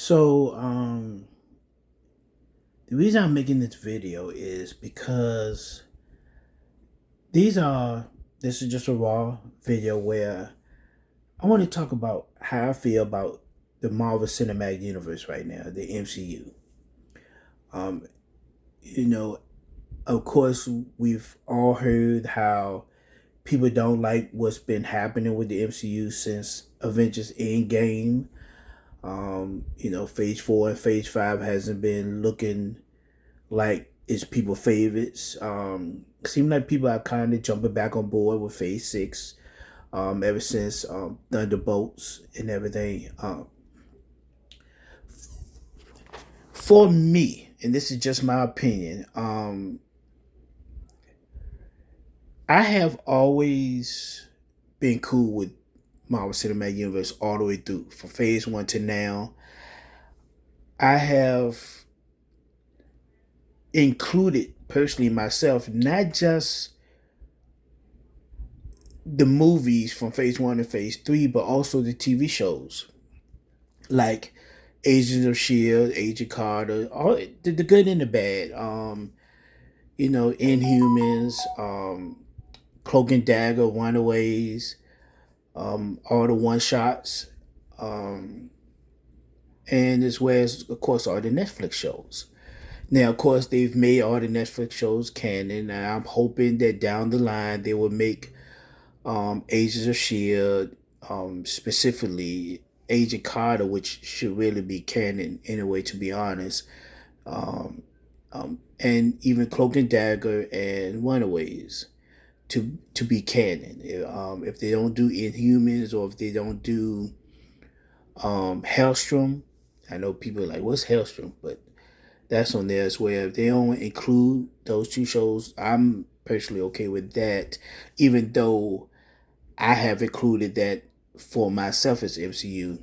So, the reason I'm making this video is because these are this is just a raw video where I want to talk about how I feel about the Marvel Cinematic Universe right now, the MCU. Um, you know, of course, we've all heard how people don't like what's been happening with the MCU since Avengers Endgame. Phase 4 and Phase 5 hasn't been looking like it's people favorites. Seem like people are kind of jumping back on board with Phase 6. Ever since Thunderbolts and everything. For me, and this is just my opinion, I have always been cool with Marvel Cinematic Universe all the way through, from Phase 1 to now. I have included personally myself, not just the movies from Phase 1 and Phase 3, but also the TV shows like Agents of Shield, Agent Carter, all the good and the bad. Inhumans, Cloak and Dagger, Runaways, all the one shots, um, and as well as of course all the Netflix shows. Now, of course, they've made all the Netflix shows canon, and I'm hoping that down the line they will make Agents of Shield, specifically Agent Carter, which should really be canon anyway, to be honest. Um, and even Cloak and Dagger and Runaways to be canon. If they don't do Inhumans or if they don't do Hellstrom, I know people are like, "What's Hellstrom?" But that's on there as well. If they don't include those two shows, I'm personally okay with that, even though I have included that for myself as MCU.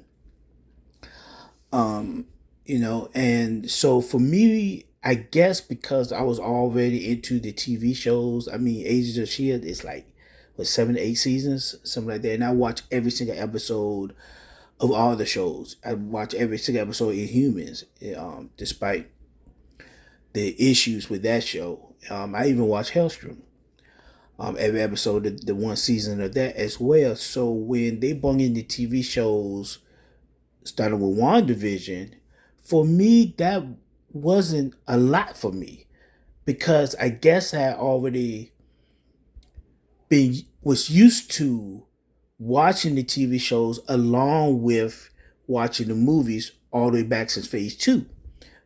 Um, and so for me, I guess because I was already into the TV shows, I mean, Agents of Shield is like what 7 to 8 seasons, something like that, and I watch every single episode of all the shows. I watch every single episode in Humans, despite the issues with that show. I even watch Hellstrom. Every episode, the one season of that as well. So when they bring in the TV shows, starting with WandaVision, for me that wasn't a lot for me because I guess I already been was used to watching the TV shows along with watching the movies all the way back since Phase 2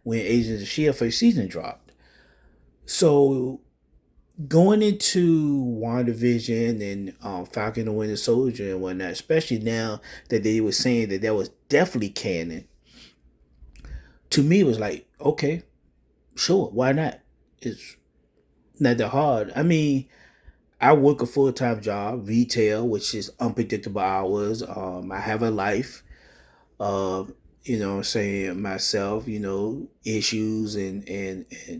when Agents of Shield first season dropped. So going into WandaVision and Falcon and Winter Soldier and whatnot, especially now that they were saying that was definitely canon, to me it was like, okay, sure, why not? It's not that hard. I mean, I work a full time job, retail, which is unpredictable hours. I have a life. Uh, what I'm saying, myself, issues and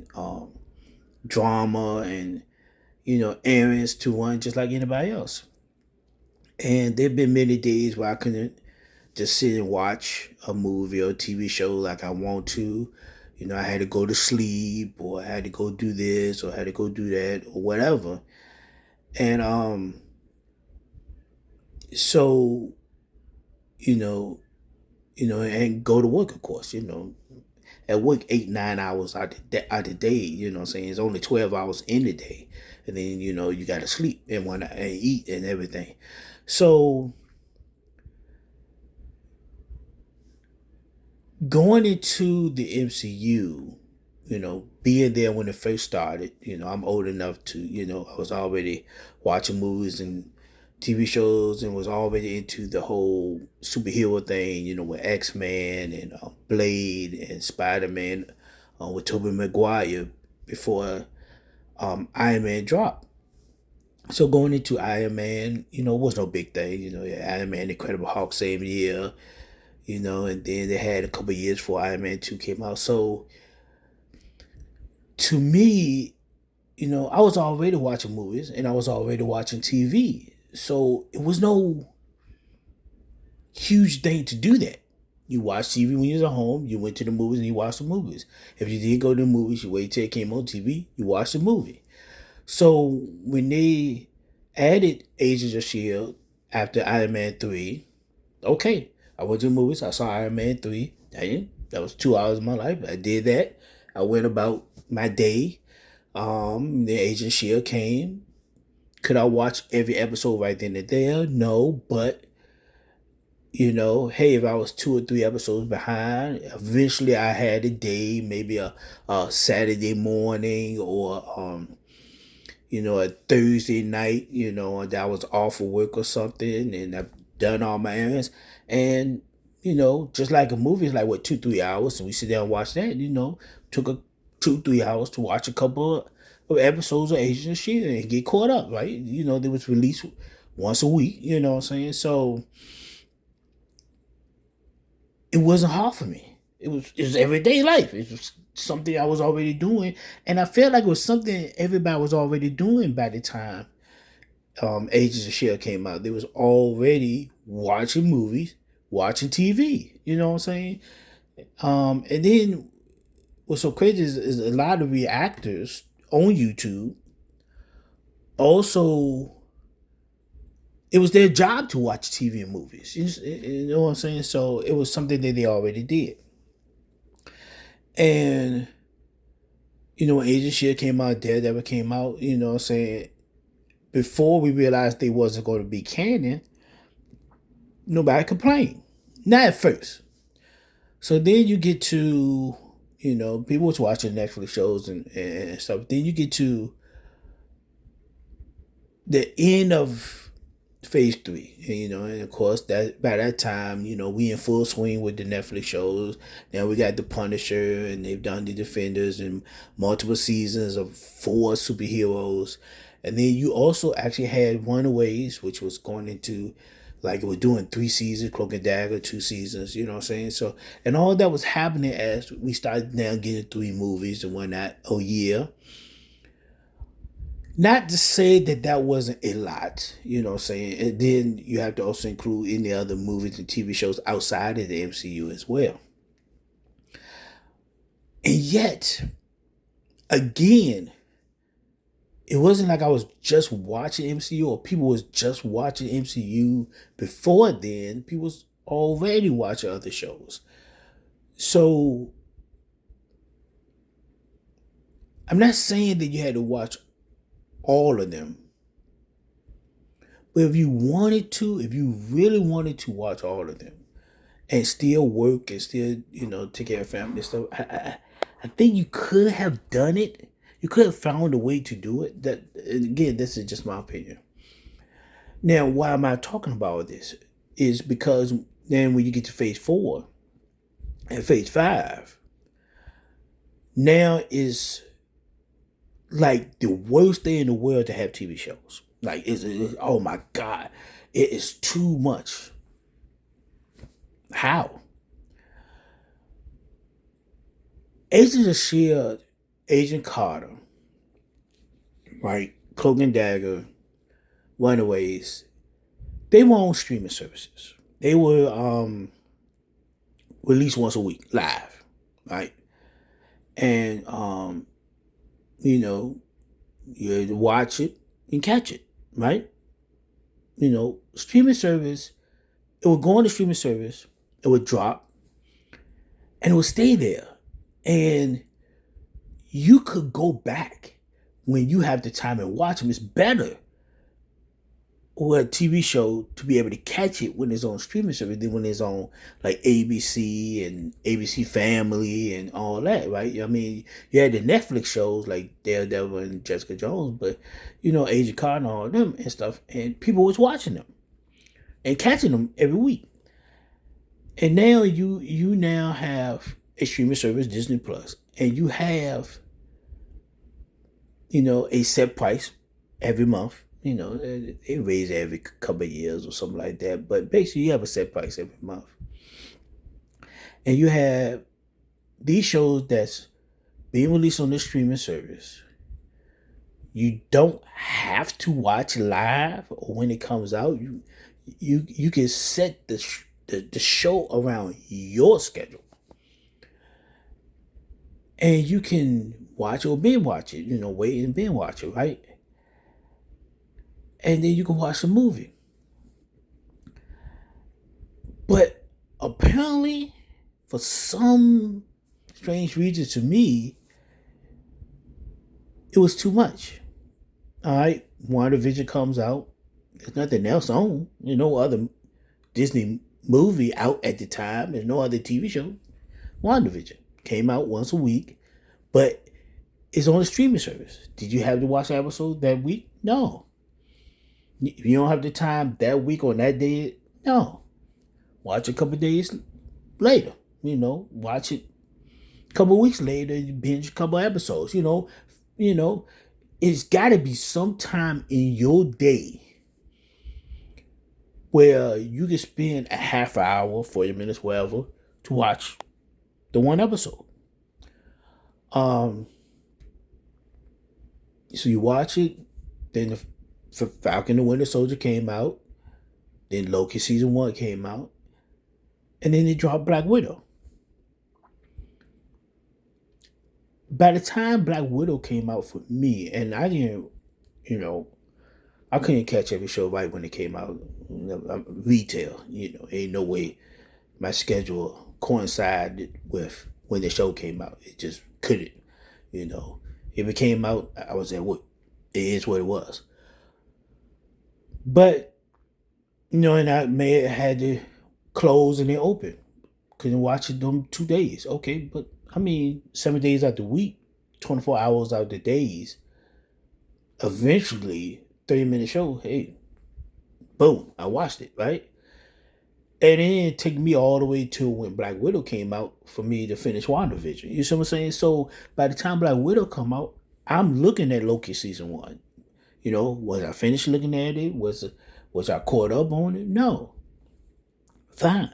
drama and errands to run just like anybody else. And there've been many days where I couldn't just sit and watch a movie or a TV show like I want to. I had to go to sleep or I had to go do this or I had to go do that or whatever. And so, you know, and go to work, of course, at work 8 9 hours out the day, what I'm saying? It's only 12 hours in the day. And then, you gotta sleep and wanna and eat and everything. So going into the MCU, being there when it first started, I'm old enough to, I was already watching movies and TV shows and was already into the whole superhero thing, with X-Men and Blade and Spider-Man with Tobey Maguire before Iron Man dropped. So going into Iron Man, it was no big thing. Yeah, Iron Man, Incredible Hulk, same year, and then they had a couple years before Iron Man 2 came out. So to me, I was already watching movies and I was already watching TV. So it was no huge thing to do that. you watched TV when you was at home. You went to the movies and you watched the movies. If you didn't go to the movies, you waited till it came on TV. You watched the movie. So when they added Agents of Shield after Iron Man 3, okay, I went to the movies. I saw Iron Man 3. Dang, that was 2 hours of my life. I did that. I went about my day. The Agent Shield came. Could I watch every episode right then and there? No, but hey, if I was 2 or 3 episodes behind, eventually I had a day, maybe a Saturday morning or a Thursday night, that I was off of work or something, and I've done all my errands, and just like a movie is like what 2 3 hours, and we sit down and watch that. Took a 2 3 hours to watch a couple of episodes of Agents of Shield and get caught up, right? They was released once a week. You know what I'm saying? So it wasn't hard for me. It was everyday life. It was something I was already doing, and I felt like it was something everybody was already doing by the time Agents of Shield came out. They was already watching movies, watching TV. You know what I'm saying? And then what's so crazy is a lot of reactors on YouTube also. It was their job to watch TV and movies. You know what I'm saying? So it was something that they already did. And when Agent of Shield came out, Daredevil came out, what I'm saying, before we realized they wasn't going to be canon, nobody complained. Not at first. So then you get to, people was watching Netflix shows and stuff. Then you get to the end of phase 3, and of course that by that time, we in full swing with the Netflix shows. Now we got the Punisher, and they've done the Defenders and multiple seasons of 4 superheroes, and then you also actually had Runaways, which was going into like we're doing 3 seasons, Cloak and Dagger 2 seasons. You know what I'm saying? So, and all that was happening as we started now getting 3 movies and whatnot a year. Not to say that that wasn't a lot, you know what I'm saying? And then you have to also include any other movies and TV shows outside of the MCU as well. And yet, again, it wasn't like I was just watching MCU or people was just watching MCU before then. People was already watching other shows. So, I'm not saying that you had to watch all of them. But if you really wanted to watch all of them and still work and still, take care of family and stuff, I think you could have done it. You could have found a way to do it. That, again, this is just my opinion. Now, why am I talking about this? Is because then when you get to phase 4 and phase 5, now is like the worst thing in the world to have TV shows. Like, oh my God, it is too much. How? Agents of Shield, Agent Carter, right? Cloak and Dagger, Runaways. They were on streaming services. They were released once a week live, right? And you had to watch it and catch it, right? Streaming service, it would go on the streaming service, it would drop, and it would stay there. And you could go back when you have the time and watch them. It's better with a TV show to be able to catch it when it's on streaming service than when it's on like ABC and ABC Family and all that, right? I mean, you had the Netflix shows like Daredevil and Jessica Jones, but Agent Carter and all of them and stuff, and people was watching them and catching them every week. And now you now have a streaming service, Disney Plus, and you have a set price every month. They raise it every couple of years or something like that. But basically, you have a set price every month. And you have these shows that's being released on this streaming service. You don't have to watch live or when it comes out. You can set the the show around your schedule. And you can watch or binge watch it, wait and binge watch it, right? And then you can watch the movie. But apparently, for some strange reason to me, it was too much. All right, WandaVision comes out. There's nothing else on. There's no other Disney movie out at the time. There's no other TV show. WandaVision came out once a week, but it's on a streaming service. Did you have to watch the episode that week? No. If you don't have the time that week on that day, no. Watch a couple days later. Watch it a couple weeks later. You binge a couple episodes. It's got to be some time in your day where you can spend a half hour, 40 minutes, whatever, to watch the one episode. So you watch it, then the Falcon and the Winter Soldier came out, then Loki season 1 came out, and then they dropped Black Widow. By the time Black Widow came out for me, and I didn't, I couldn't catch every show right when it came out. Retail, ain't no way my schedule coincided with when the show came out. It just couldn't, If it came out, I was at what it is what it was. But, and I may have had to close and then open. Couldn't watch it them 2 days. Okay, but 7 days out the week, 24 hours out the days, eventually 30-minute show, hey, boom, I watched it, right? And then it took me all the way to when Black Widow came out for me to finish WandaVision. You see what I'm saying? So by the time Black Widow come out, I'm looking at Loki season 1. Was I finished looking at it? Was I caught up on it? No. Fine.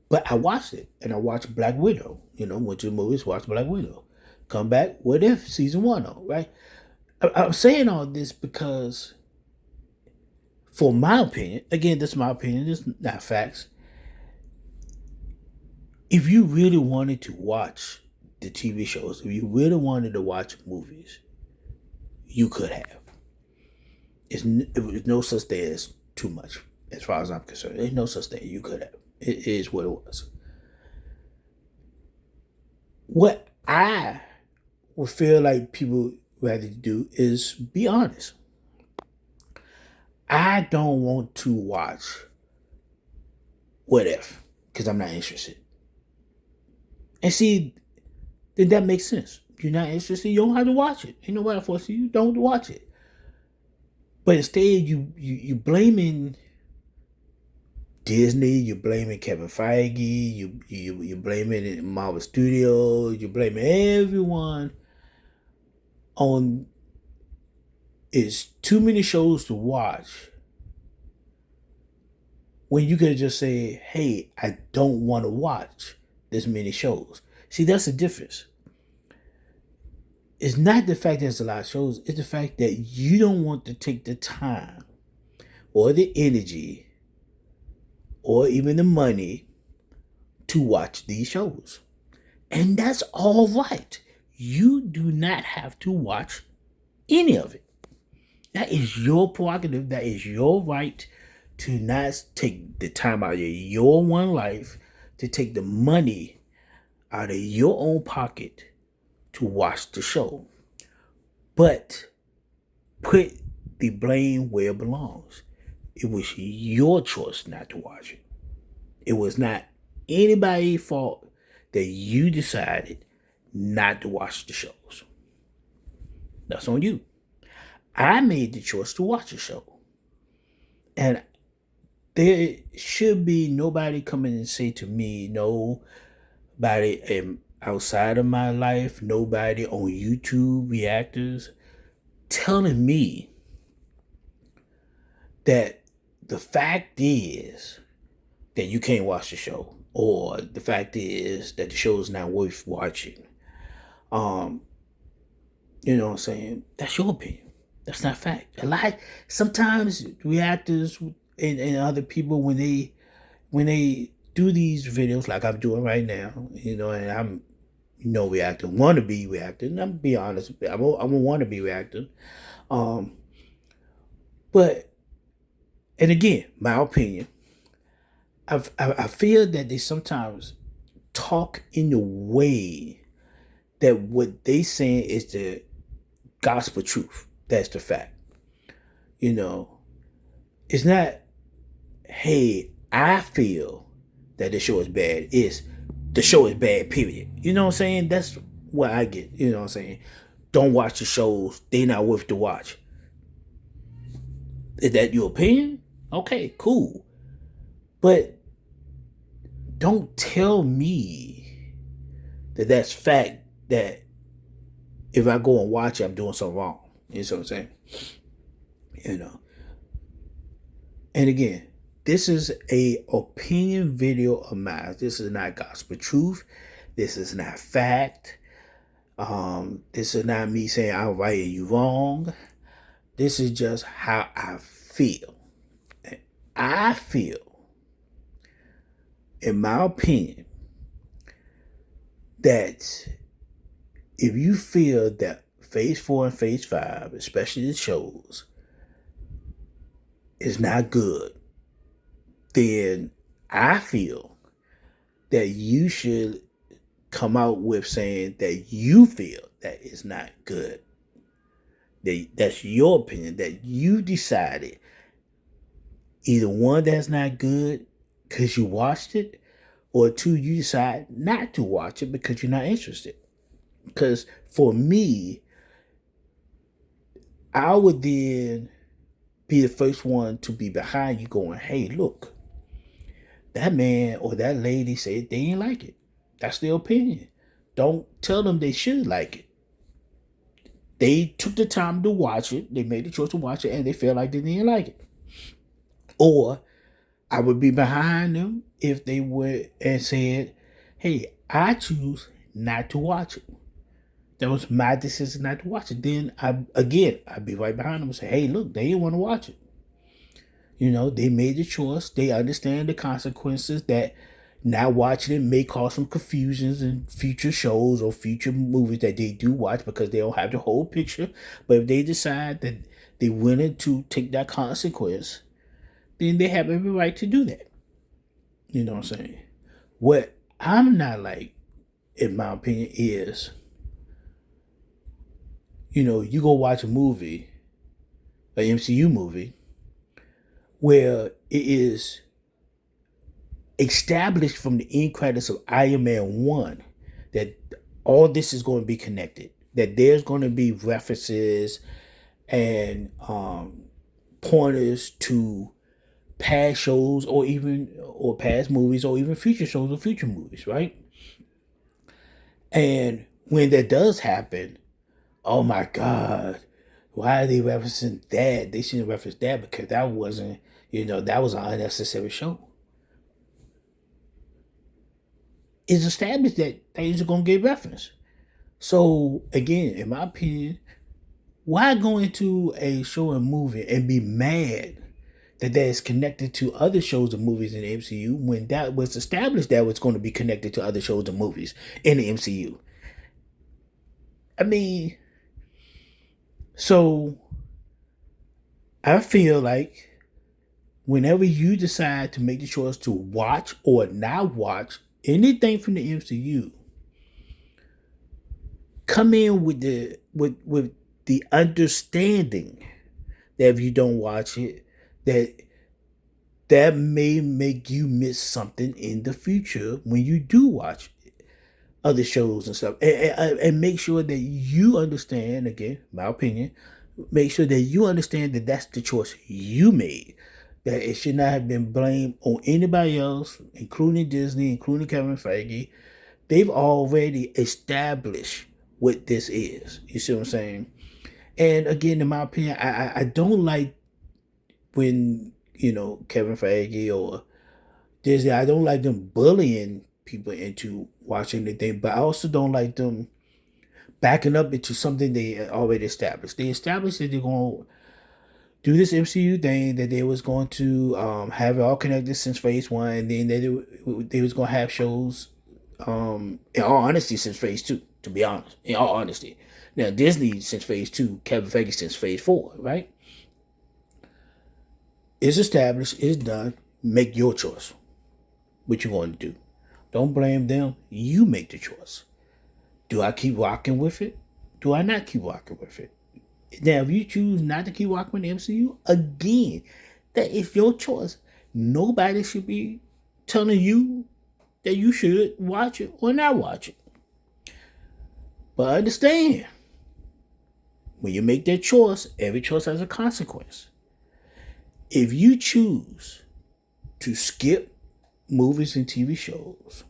But I watched it, and I watched Black Widow. Went to the movies, watched Black Widow. Come back, what if season 1 on, right? I'm saying all this because, for my opinion, again, this is my opinion, this is not facts. If you really wanted to watch the TV shows, if you really wanted to watch movies, you could have. It was no such thing as too much, as far as I'm concerned. There's no such thing. You could have. It is what it was. What I would feel like people rather do is be honest. I don't want to watch What If because I'm not interested. And see, then that makes sense. You're not interested, you don't have to watch it. Ain't nobody forcing you. Don't watch it. But instead, you blaming Disney, you're blaming Kevin Feige, you're blaming Marvel Studios, you're blaming everyone on it's too many shows to watch when you could just say, hey, I don't want to watch this many shows. See, that's the difference. It's not the fact that there's a lot of shows, it's the fact that you don't want to take the time or the energy or even the money to watch these shows. And that's all right. You do not have to watch any of it. That is your prerogative. That is your right to not take the time out of your one life, to take the money out of your own pocket to watch the show. But put the blame where it belongs. It was your choice not to watch it. It was not anybody's fault that you decided not to watch the shows. That's on you. I made the choice to watch a show. And there should be nobody coming and say to me, nobody outside of my life, nobody on YouTube reactors telling me that the fact is that you can't watch the show, or the fact is that the show is not worth watching. You know what I'm saying? That's your opinion. That's not fact. Sometimes reactors and other people when they do these videos like I'm doing right now, and I'm reacting, want to be reacting. I'm gonna be honest, I'm a want to be reacting. Um, but and again, my opinion, I feel that they sometimes talk in a way that what they saying is the gospel truth. That's the fact. You know, it's not, hey, I feel that the show is bad. It's the show is bad, period. You know what I'm saying? That's what I get. You know what I'm saying? Don't watch the shows. They not worth to watch. Is that your opinion? Okay, cool. But don't tell me that that's fact that if I go and watch it, I'm doing something wrong. You know what I'm saying? You know. And again, this is a opinion video of mine. This is not gospel truth. This is not fact. This is not me saying I'm right and you wrong. This is just how I feel. I feel, in my opinion, that if you feel that phase 4 and phase 5, especially the shows, is not good, then I feel that you should come out with saying that you feel that it's not good. That's your opinion, that you decided either one, that's not good because you watched it, or two, you decide not to watch it because you're not interested. Because for me, I would then be the first one to be behind you going, hey, look, that man or that lady said they didn't like it. That's their opinion. Don't tell them they should like it. They took the time to watch it. They made the choice to watch it and they felt like they didn't like it. Or I would be behind them if they went and said, hey, I choose not to watch it. That was my decision not to watch it. Then I'd be right behind them and say, hey, look, they didn't want to watch it. They made the choice. They understand the consequences that not watching it may cause some confusions in future shows or future movies that they do watch because they don't have the whole picture. But if they decide that they willing to take that consequence, then they have every right to do that. You know what I'm saying? What I'm not like, in my opinion, is, you go watch a movie, an MCU movie, where it is established from the end credits of Iron Man 1 that all this is going to be connected, that there's going to be references and pointers to past shows or past movies or even future shows or future movies, right? And when that does happen, oh my God, why are they referencing that? They shouldn't reference that because that wasn't, that was an unnecessary show. It's established that things are going to get referenced. So, again, in my opinion, why go into a show and movie and be mad that is connected to other shows and movies in the MCU when that was established that was going to be connected to other shows and movies in the MCU? I mean, so I feel like whenever you decide to make the choice to watch or not watch anything from the MCU, come in with the understanding that if you don't watch it, that may make you miss something in the future when you do watch other shows and stuff. And make sure that you understand, again, my opinion, make sure that you understand that that's the choice you made. That it should not have been blamed on anybody else, including Disney, including Kevin Feige. They've already established what this is. You see what I'm saying? And again, in my opinion, I don't like when, Kevin Feige or Disney, I don't like them bullying people into watching the thing, but I also don't like them backing up into something they already established. They established that they're going to do this MCU thing that they was going to have it all connected since phase one, and then they was going to have shows in all honesty since phase two. To be honest, in all honesty, now Disney since phase two, Kevin Feige since phase four, right? It's established, it's done. Make your choice. What you going to do? Don't blame them. You make the choice. Do I keep rocking with it? Do I not keep rocking with it? Now, if you choose not to keep rocking with the MCU, again, that is your choice. Nobody should be telling you that you should watch it or not watch it. But understand, when you make that choice, every choice has a consequence. If you choose to skip movies and TV shows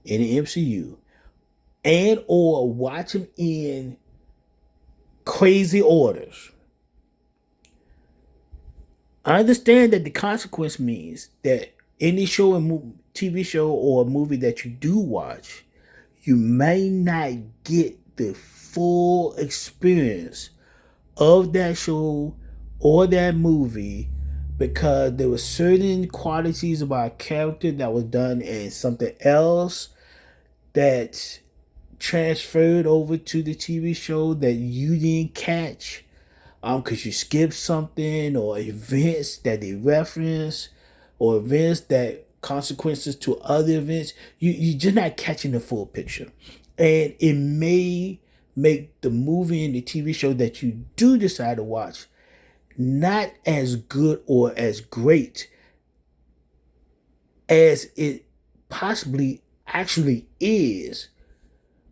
in the MCU and or watch them in crazy orders, I understand that the consequence means that any show and TV show or movie that you do watch, you may not get the full experience of that show or that movie because there were certain qualities about a character that was done in something else that transferred over to the TV show that you didn't catch because you skipped something or events that they reference or events that consequences to other events. You're just not catching the full picture. And it may make the movie and the TV show that you do decide to watch not as good or as great as it possibly actually is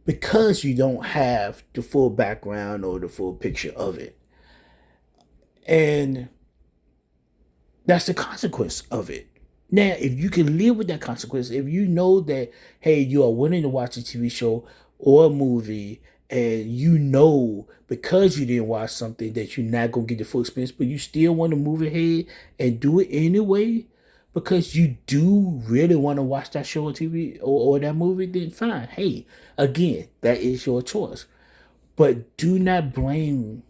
because you don't have the full background or the full picture of it. And that's the consequence of it. Now, if you can live with that consequence, if you know that, hey, you are willing to watch a TV show or a movie, and you know because you didn't watch something that you're not going to get the full experience, but you still want to move ahead and do it anyway because you do really want to watch that show or TV or that movie, then fine. Hey, again, that is your choice. But do not blame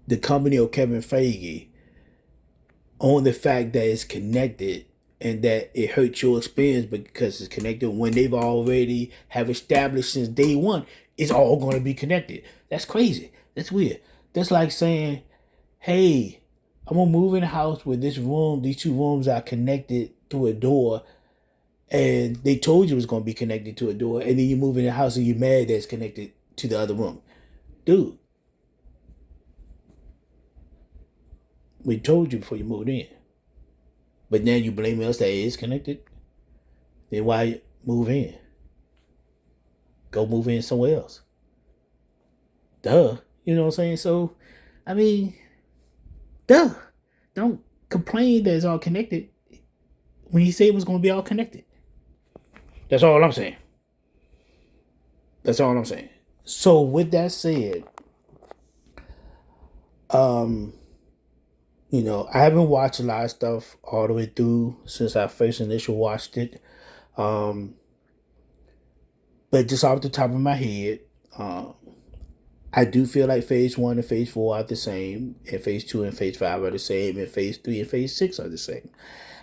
the company or Kevin Feige on the fact that it's connected and that it hurts your experience because it's connected when they've already have established since day one it's all going to be connected. That's crazy. That's weird. That's like saying, hey, I'm going to move in a house where these two rooms are connected through a door, and they told you it was going to be connected to a door, and then you move in the house and you're mad that it's connected to the other room. Dude, we told you before you moved in. But now you blame us that it is connected? Then why move in? Go move in somewhere else. Duh. You know what I'm saying? So, I mean, duh. Don't complain that it's all connected when he said it was going to be all connected. That's all I'm saying. That's all I'm saying. So, with that said, you know, I haven't watched a lot of stuff all the way through since I first initially watched it. But just off the top of my head, I do feel like phase one and phase four are the same, and phase two and phase five are the same, and phase three and phase six are the same.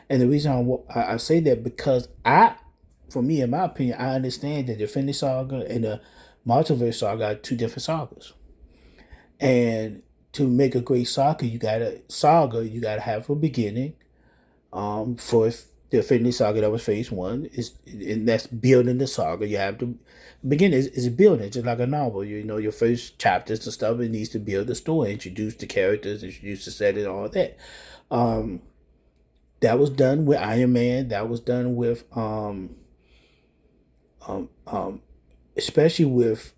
And the reason I say that because for me, in my opinion, I understand that the Infinity Saga and the Multiverse Saga are two different sagas. And to make a great saga, you gotta have a beginning. For the Infinity Saga, that was phase one, and that's building the saga. You have to begin is building, just like a novel. You know, your first chapters and stuff, it needs to build the story, introduce the characters, introduce the setting, all that. That was done with Iron Man. That was done with especially with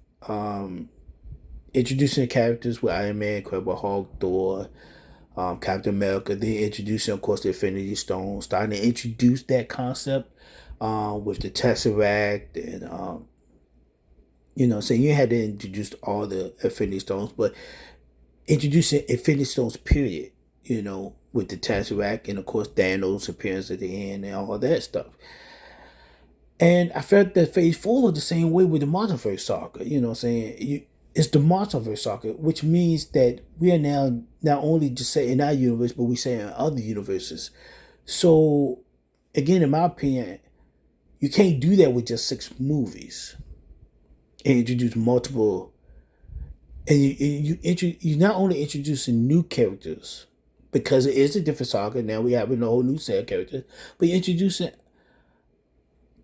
introducing the characters with Iron Man, Incredible Hulk, Thor, Captain America. Then introducing, of course, the Infinity Stone. Starting to introduce that concept with the Tesseract and you know, so you had to introduce all the Infinity Stones, but introducing Infinity Stones, period. You know, with the Tesseract and of course Thanos' appearance at the end and all that stuff. And I felt that phase four was the same way with the Multiverse Saga. You know what I'm saying? It's the multiverse saga, which means that we are now not only just saying in our universe, but we say in other universes. So, again, in my opinion, you can't do that with just 6 movies and introduce multiple. And you not only introducing new characters because it is a different saga. Now we have a whole new set of characters, but you're introducing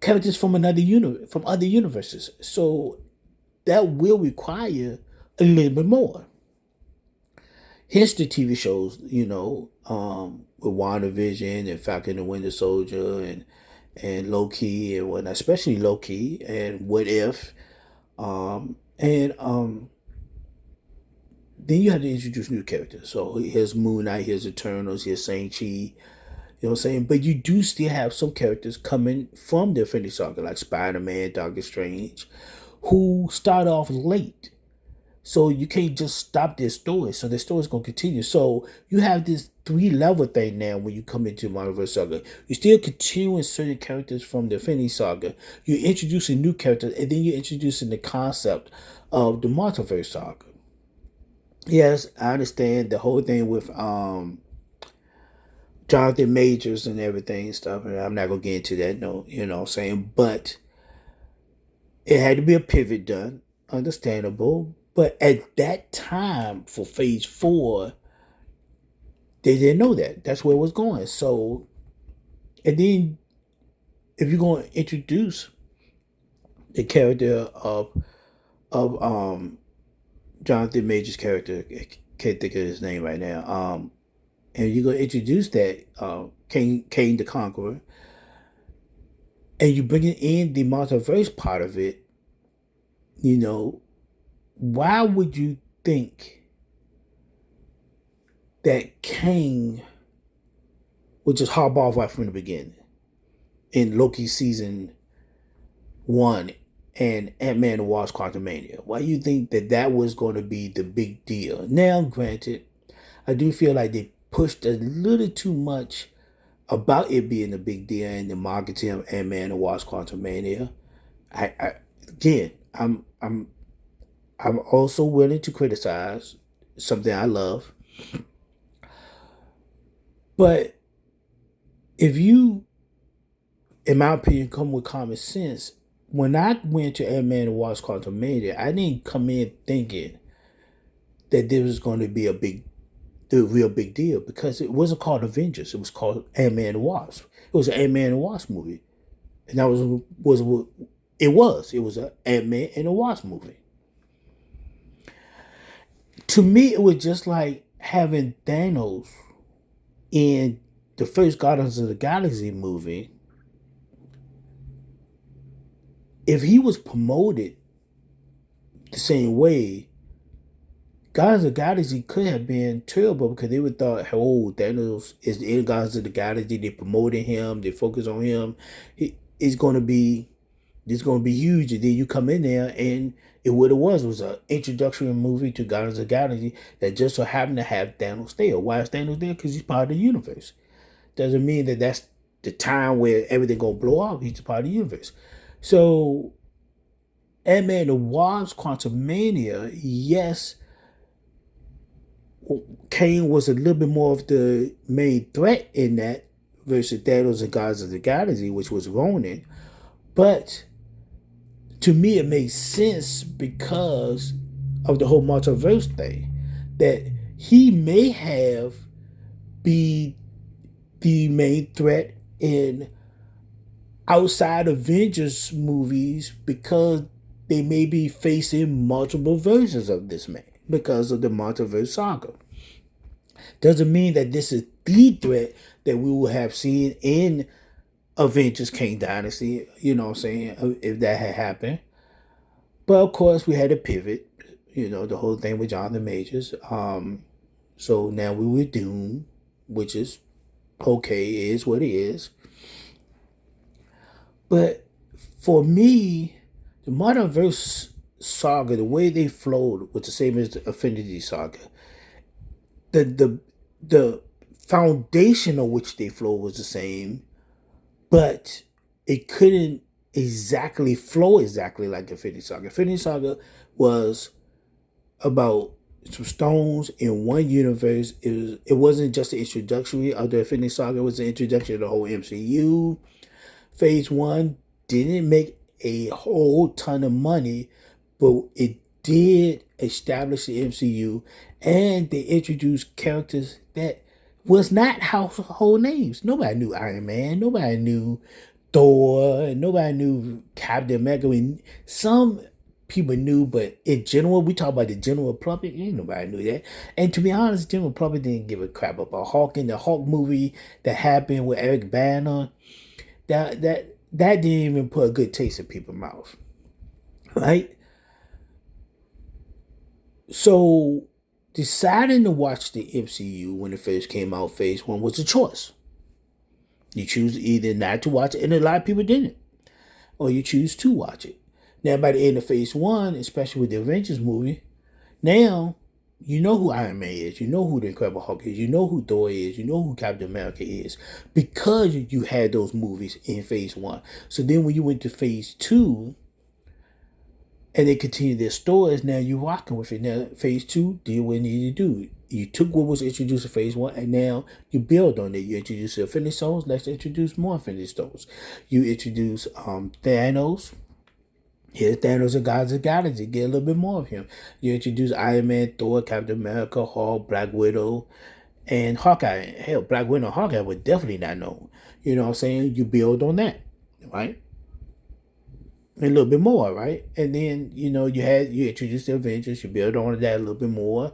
characters from another universe, from other universes. So that will require a little bit more. Hence the TV shows, with WandaVision and Falcon and Winter Soldier and Loki and whatnot, especially Loki and What If, and then you have to introduce new characters. So here's Moon Knight, here's Eternals, here's Shang-Chi. You know what I'm saying? But you do still have some characters coming from the Infinity Saga, like Spider-Man, Doctor Strange, who start off late. So you can't just stop their story. So their story's gonna continue. So you have this 3 level thing now when you come into Marvel Saga. You're still continuing certain characters from the Infinity Saga. You're introducing new characters, and then you're introducing the concept of the Multiverse Saga. Yes, I understand the whole thing with Jonathan Majors and everything and stuff, and I'm not gonna get into that, no, what I'm saying? But it had to be a pivot done, understandable. But at that time for phase 4, they didn't know that. That's where it was going. So, and then if you're gonna introduce the character of Jonathan Major's character, I can't think of his name right now. And you're gonna introduce that Kane the Conqueror, and you bringing in the multiverse part of it. Why would you think that Kane would just hop off right from the beginning in Loki season 1 and Ant-Man and Wasp Quantumania? Why do you think that was going to be the big deal? Now, granted, I do feel like they pushed a little too much about it being a big deal in the marketing of Ant-Man and Wasp Quantumania. Again, I'm also willing to criticize something I love, but if you, in my opinion, come with common sense, when I went to Ant-Man and Wasp Quantumania, I didn't come in thinking that there was going to be the real big deal, because it wasn't called Avengers. It was called Ant-Man and Wasp. It was an Ant-Man and Wasp movie, and that was what it was. It was an Ant-Man and a Wasp movie. To me, it was just like having Thanos in the first Guardians of the Galaxy movie. If he was promoted the same way, Guardians of the Galaxy could have been terrible, because they would thought, oh, Thanos is the end Guardians of the Galaxy. They promoted him. They focus on him. It's going to be huge. And then you come in there, and what it was an introductory movie to Guardians of the Galaxy that just so happened to have Thanos there. Why is Thanos there? Because he's part of the universe. Doesn't mean that that's the time where everything gonna blow up. He's part of the universe. So, Ant-Man the Wasp Quantumania, yes, Kane was a little bit more of the main threat in that versus Thanos and Guardians of the Galaxy, which was Ronan. But to me, it makes sense because of the whole multiverse thing, that he may have be the main threat in outside Avengers movies, because they may be facing multiple versions of this man because of the multiverse saga. Doesn't mean that this is the threat that we will have seen in Avengers King Dynasty, what I'm saying, if that had happened. But of course, we had to pivot, the whole thing with Jonathan Majors. So now we were Doom, which is okay, it is what it is. But for me, the Multiverse saga, the way they flowed was the same as the Affinity saga. The foundation of which they flowed was the same, but it couldn't exactly flow exactly like the Infinity Saga. Infinity Saga was about some stones in one universe. It wasn't just the introductory of the Infinity Saga, it was the introduction of the whole MCU. Phase one didn't make a whole ton of money, but it did establish the MCU, and they introduced characters that was not household names. Nobody knew Iron Man. Nobody knew Thor. Nobody knew Captain America. I mean, some people knew, but in general, we talk about the general public. Ain't nobody knew that. And to be honest, the general public didn't give a crap about Hulk. In the Hulk movie that happened with Eric Banner, that didn't even put a good taste in people's mouth, right? So deciding to watch the MCU when it first came out, Phase One was a choice. You choose either not to watch it, and a lot of people didn't, or you choose to watch it. Now, by the end of Phase One, especially with the Avengers movie, now you know who Iron Man is, you know who the Incredible Hulk is, you know who Thor is, you know who Captain America is, because you had those movies in Phase One. So then when you went to Phase Two, and they continue their stories, now you're rocking with it. Now, Phase Two did what it needed to do. You took what was introduced in Phase One, and now you build on it. You introduce the Infinity Stones. Let's introduce more Infinity Stones. You introduce Thanos. Here's Thanos and Gods of Galaxy. Get a little bit more of him. You introduce Iron Man, Thor, Captain America, Hulk, Black Widow, and Hawkeye. Hell, Black Widow and Hawkeye were definitely not known. You know what I'm saying? You build on that, right? A little bit more, right? And then you introduce the Avengers, you build on that a little bit more,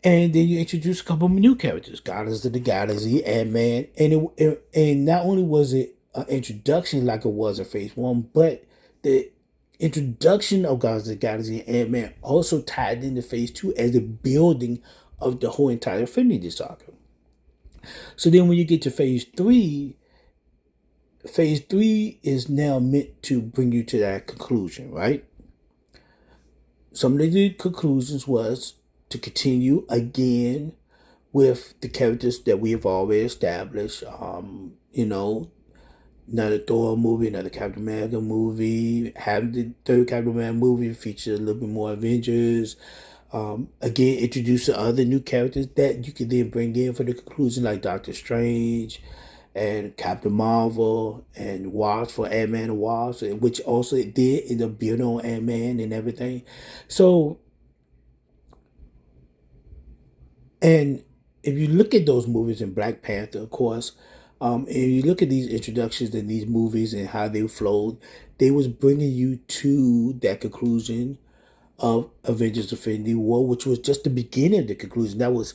and then you introduce a couple of new characters, Guardians of the Galaxy, Ant Man, and not only was it an introduction like it was in Phase One, but the introduction of Guardians of the Galaxy and Ant Man also tied into Phase Two as the building of the whole entire Infinity Saga. So then when you get to Phase three is now meant to bring you to that conclusion, right? Some of the conclusions was to continue again with the characters that we have already established. Another Thor movie, another Captain America movie, have the third Captain America movie feature a little bit more Avengers. Again, introduce the other new characters that you can then bring in for the conclusion, like Doctor Strange and Captain Marvel and Wasp for Ant-Man and Wasp, which also did end up building on Ant-Man and everything. So, and if you look at those movies in Black Panther, of course, and you look at these introductions in these movies and how they flowed, they was bringing you to that conclusion of Avengers Infinity War, which was just the beginning of the conclusion. That was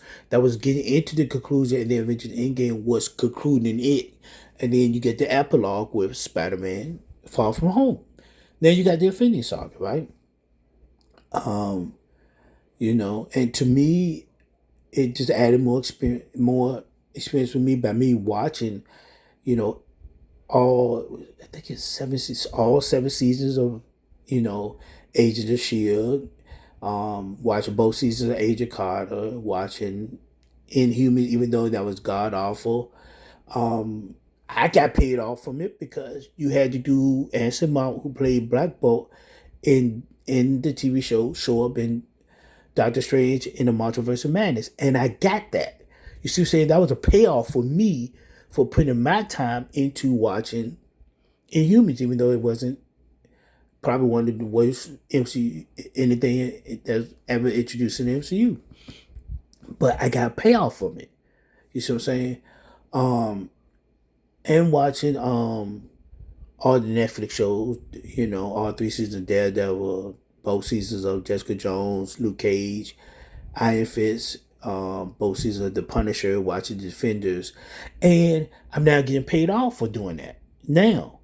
getting into the conclusion, and the Avengers Endgame was concluding it. And then you get the epilogue with Spider-Man Far From Home. Then you got the Infinity Saga, right? And to me, it just added more experience for me by me watching, you know, I think it's all 7 seasons of, Agents of Shield. Watching both seasons of Agent Carter, watching Inhuman, even though that was god awful. I got paid off from it because you had to do Anson Mount, who played Black Bolt in the TV show up in Doctor Strange in the Multiverse of Madness, and I got that. You see what I'm saying? That was a payoff for me for putting my time into watching Inhumans, even though it wasn't probably one of the worst MCU anything that's ever introduced in the MCU. But I got a payoff from it. You see what I'm saying? And watching all the Netflix shows, all 3 seasons of Daredevil, both seasons of Jessica Jones, Luke Cage, Iron Fist, both seasons of The Punisher, watching Defenders, and I'm now getting paid off for doing that. Now,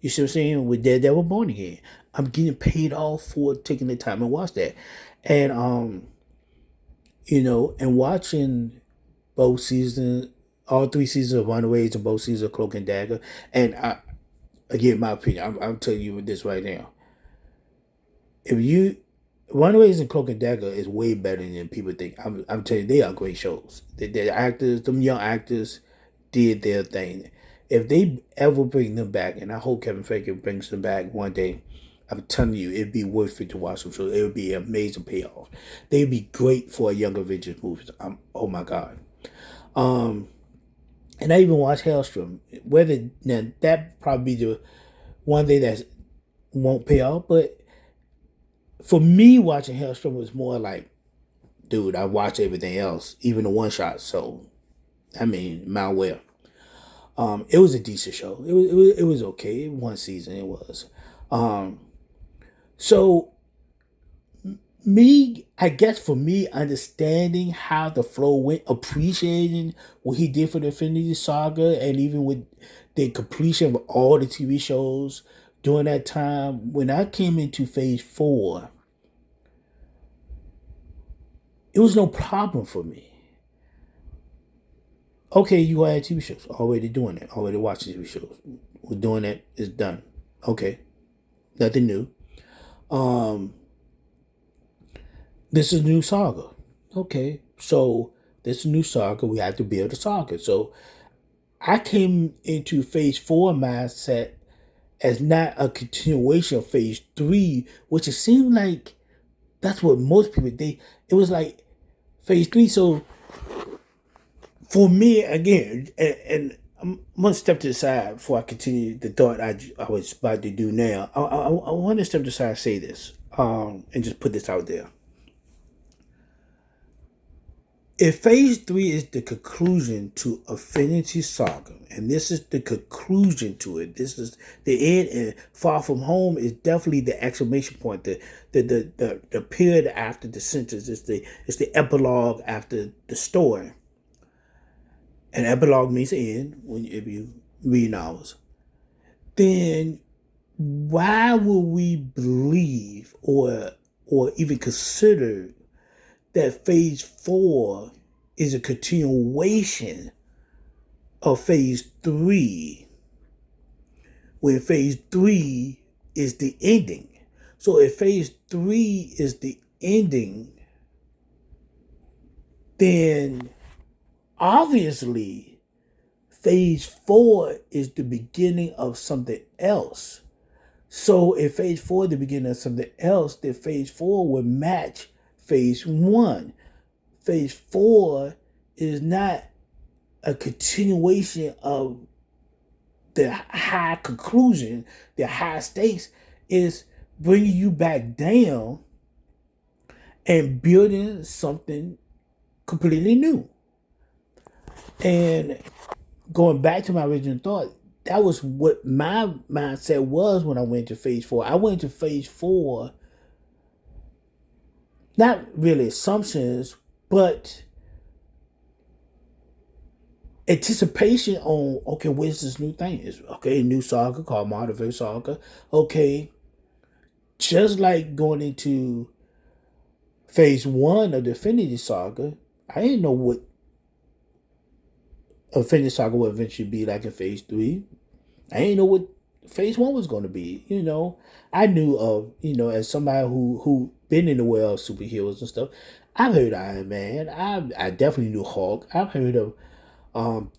you see what I'm saying? With Daredevil Born Again, I'm getting paid off for taking the time and watch that, and and watching both seasons, all 3 seasons of Runaways and both seasons of Cloak and Dagger, and again, my opinion, I'm telling you this right now. If you Runaways and Cloak and Dagger is way better than people think. I'm telling you, they are great shows. The actors, them young actors, did their thing. If they ever bring them back, and I hope Kevin Feige brings them back one day, I'm telling you, it'd be worth it to watch them shows. It would be an amazing payoff. They'd be great for a young Avengers movie. Oh my god. Um, and I even watched Hellstrom. Whether now that probably be the one thing that won't pay off, but for me, watching Hellstrom was more like, dude, I watch everything else, even the one shot. So, I mean, my well. It was a decent show. It was okay. One season it was. Um, so me, I guess for me, understanding how the flow went, appreciating what he did for the Infinity Saga, and even with the completion of all the TV shows during that time, when I came into Phase 4, it was no problem for me. Okay, you had TV shows already doing it, already watching TV shows. We're doing it. It's done. Okay, nothing new. Um, this is a new saga. Okay, so this is a new saga. We have to build a saga. So I came into Phase 4 mindset as not a continuation of Phase 3, which it seemed like that's what most people they. It was like Phase 3. So for me, again, and I'm gonna step to the side before I continue the thought I was about to do now. I want to step to the side and say this, and just put this out there. If Phase 3 is the conclusion to Affinity Saga, and this is the conclusion to it, this is the end, and Far From Home is definitely the exclamation point, the period after the sentence, it's the epilogue after the story. And epilogue means end when if you read novels. Then why would we believe or even consider that Phase 4 is a continuation of Phase 3 when Phase 3 is the ending? So if Phase 3 is the ending, then obviously Phase 4 is the beginning of something else. So if Phase 4 is the beginning of something else, then Phase 4 would match Phase 1. Phase 4 is not a continuation of the high conclusion, the high stakes is bringing you back down and building something completely new. And going back to my original thought, that was what my mindset was when I went to Phase 4. I went to Phase 4, not really assumptions, but anticipation on, okay, where's this new thing? Is okay, new saga called Multiverse Saga. Okay, just like going into Phase 1 of the Infinity Saga, I didn't know what Infinity Saga would eventually be like in Phase 3. I didn't know what Phase 1 was going to be. I knew of, as somebody who been in the world of superheroes and stuff. I've heard Iron Man. I definitely knew Hulk. I've heard of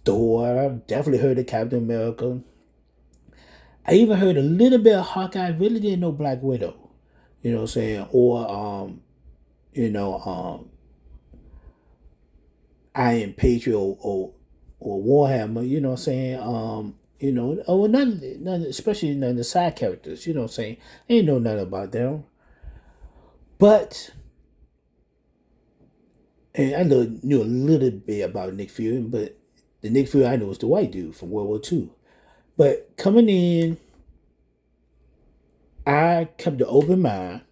Thor. I've definitely heard of Captain America. I even heard a little bit of Hawkeye. I really didn't know Black Widow. You know what I'm saying? Or you know, Iron Patriot or Warhammer. You know what I'm saying? Or none, especially none of the side characters. You know what I'm saying? I ain't know nothing about them. But and I knew a little bit about Nick Fury, but the Nick Fury I knew was the white dude from World War II. But coming in, I kept an open mind,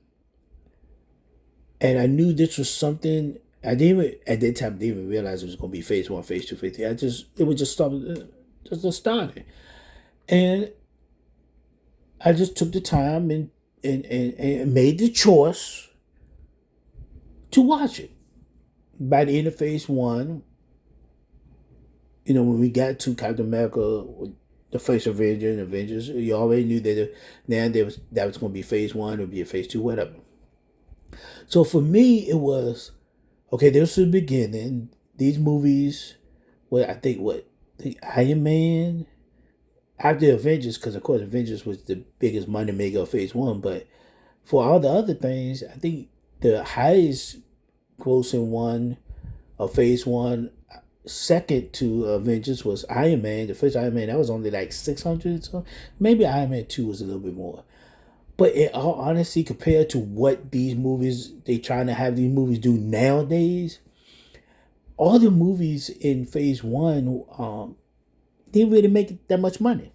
and I knew this was something. I didn't even, at that time didn't even realize it was going to be Phase 1, Phase 2, Phase 3. It was just started, just started, and I just took the time and made the choice to watch it. By the end of Phase 1, when we got to Captain America, the first Avenger and Avengers, you already knew that that was going to be Phase 1, it would be a Phase 2, whatever. So for me, it was okay. This was the beginning. These movies, I think Iron Man, after Avengers, because of course Avengers was the biggest money maker of Phase One. But for all the other things, I think the highest grossing one of Phase One, second to Avengers, was Iron Man. The first Iron Man, that was only like 600. So maybe Iron Man 2 was a little bit more. But in all honesty, compared to what these movies they trying to have these movies do nowadays, all the movies in Phase One didn't really make that much money.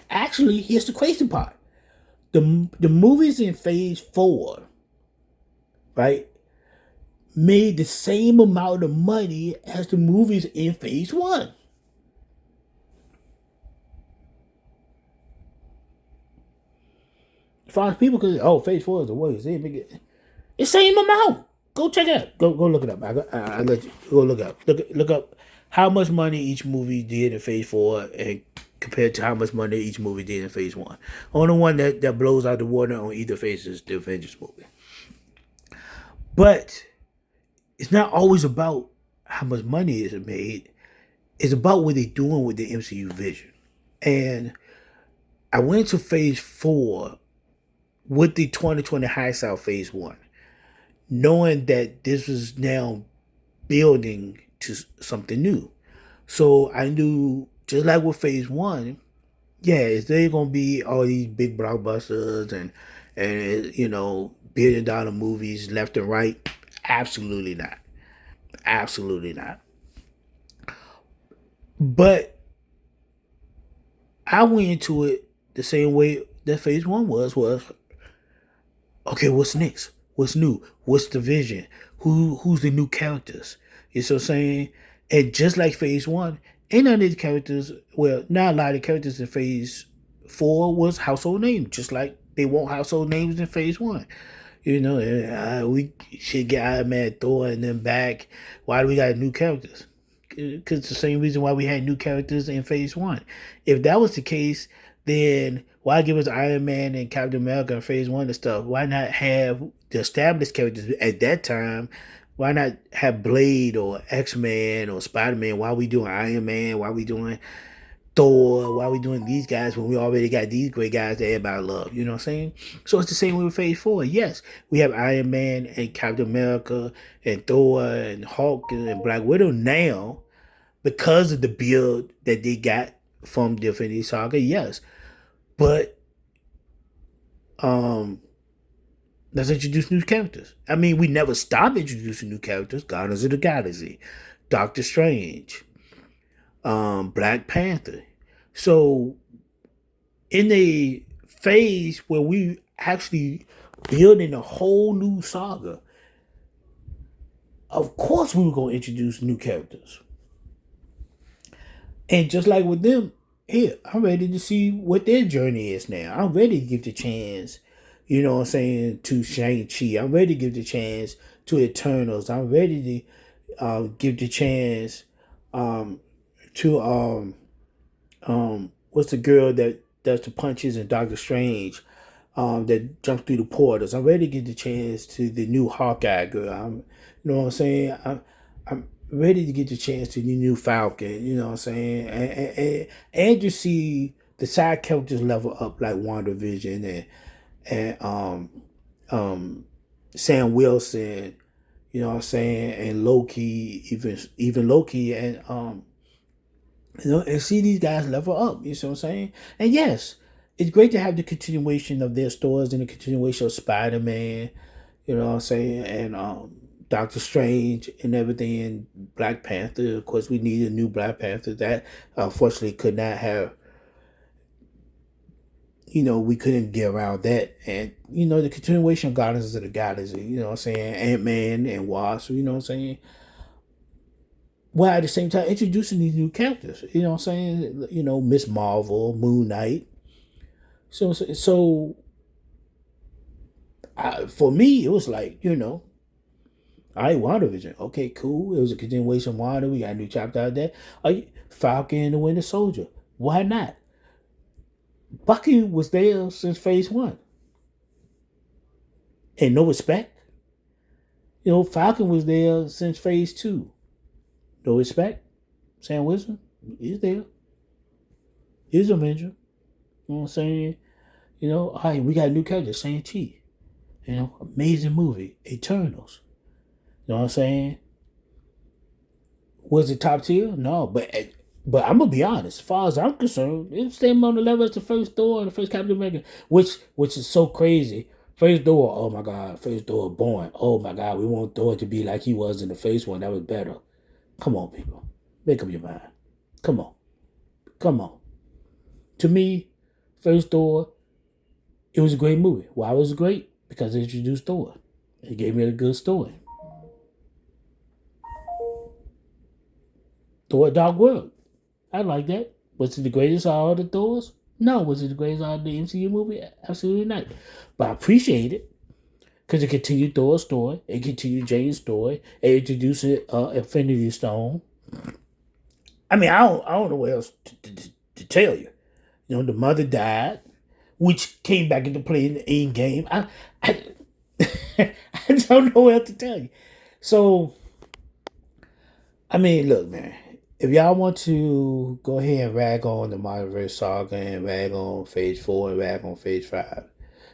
Actually, here's the crazy part: the movies in Phase Four, right, made the same amount of money as the movies in Phase One. As far as people could, oh, Phase Four is the worst. They make it the same amount. Go check it out. Go look it up. I let you go look up. Look up how much money each movie did in Phase Four and compared to how much money each movie did in Phase One. Only one that blows out the water on either phase is the Avengers movie. But it's not always about how much money is made. It's about what they're doing with the MCU vision. And I went to Phase Four with the 2020 hindsight Phase One, knowing that this was now building to something new. So I knew, just like with Phase One, yeah, is there gonna be all these big blockbusters and $1 billion movies left and right? Absolutely not. Absolutely not. But I went into it the same way that Phase One was okay, what's next? What's new? What's the vision? Who's the new characters? You see what I'm saying? And just like Phase One, ain't none of these characters, well, not a lot of the characters in Phase Four was household names, just like they want household names in Phase One. We should get Iron Man, Thor, and them back. Why do we got new characters? Because the same reason why we had new characters in Phase One. If that was the case, then why give us Iron Man and Captain America in Phase One and stuff? Why not have the established characters at that time? Why not have Blade or X Man or Spider Man? Why are we doing Iron Man? Why are we doing Thor? Why are we doing these guys when we already got these great guys that everybody love? You know what I'm saying? So it's the same way with Phase 4. Yes, we have Iron Man and Captain America and Thor and Hulk and Black Widow now because of the build that they got from the Infinity Saga. Yes, but um, let's introduce new characters. I mean, we never stop introducing new characters. Guardians of the Galaxy, Doctor Strange, Black Panther. So in a phase where we actually building a whole new saga, of course we were gonna introduce new characters. And just like with them, here, I'm ready to see what their journey is now. I'm ready to give the chance, to Shang-Chi. I'm ready to give the chance to Eternals. I'm ready to give the chance to what's the girl that does the punches in Doctor Strange, that jumps through the portals. I'm ready to give the chance to the new Hawkeye girl. You know what I'm saying? I'm ready to get the chance to the new Falcon. You know what I'm saying? And to see the side characters level up like WandaVision and Sam Wilson. You know what I'm saying? And Loki, even Loki, and see these guys level up. You see what I'm saying? And yes, it's great to have the continuation of their stories and the continuation of Spider Man. You know what I'm saying? And Doctor Strange and everything, and Black Panther. Of course, we need a new Black Panther that unfortunately could not have. We couldn't get around that. And the continuation of Guardians of the Galaxy. You know what I'm saying? Ant-Man and Wasp. You know what I'm saying? While at the same time introducing these new characters. You know what I'm saying? Miss Marvel, Moon Knight. So for me, it was like, all right, WandaVision. Okay, cool. It was a continuation of Wanda. We got a new chapter out there. Falcon and the Winter Soldier. Why not? Bucky was there since Phase 1. And no respect. Falcon was there since Phase 2. No respect. Sam Wilson is there. He's an Avenger. You know what I'm saying? You know, all right, we got a new character, Shang-Chi. You know, amazing movie, Eternals. You know what I'm saying? Was it top tier? No, but I'm gonna be honest. As far as I'm concerned, it's staying on the level as the first Thor and the first Captain America, which is so crazy. First Thor, oh my God, first Thor born. Oh my God, we want Thor to be like he was in the first one. That was better. Come on, people, make up your mind. Come on, come on. To me, first Thor, it was a great movie. Why was it great? Because it introduced Thor. It gave me a good story. Thor Dark World. I like that. Was it the greatest of all the Thors? No. Was it the greatest of the MCU movie? Absolutely not. But I appreciate it because it continued Thor's story, it continued Jane's story, it introduced Infinity Stone. I mean, I don't know what else to tell you. You know, the mother died, which came back into play in the end game. I, I don't know what else to tell you. So, I mean, look, man. If y'all want to go ahead and rag on the Multiverse Saga and rag on Phase 4 and rag on Phase 5,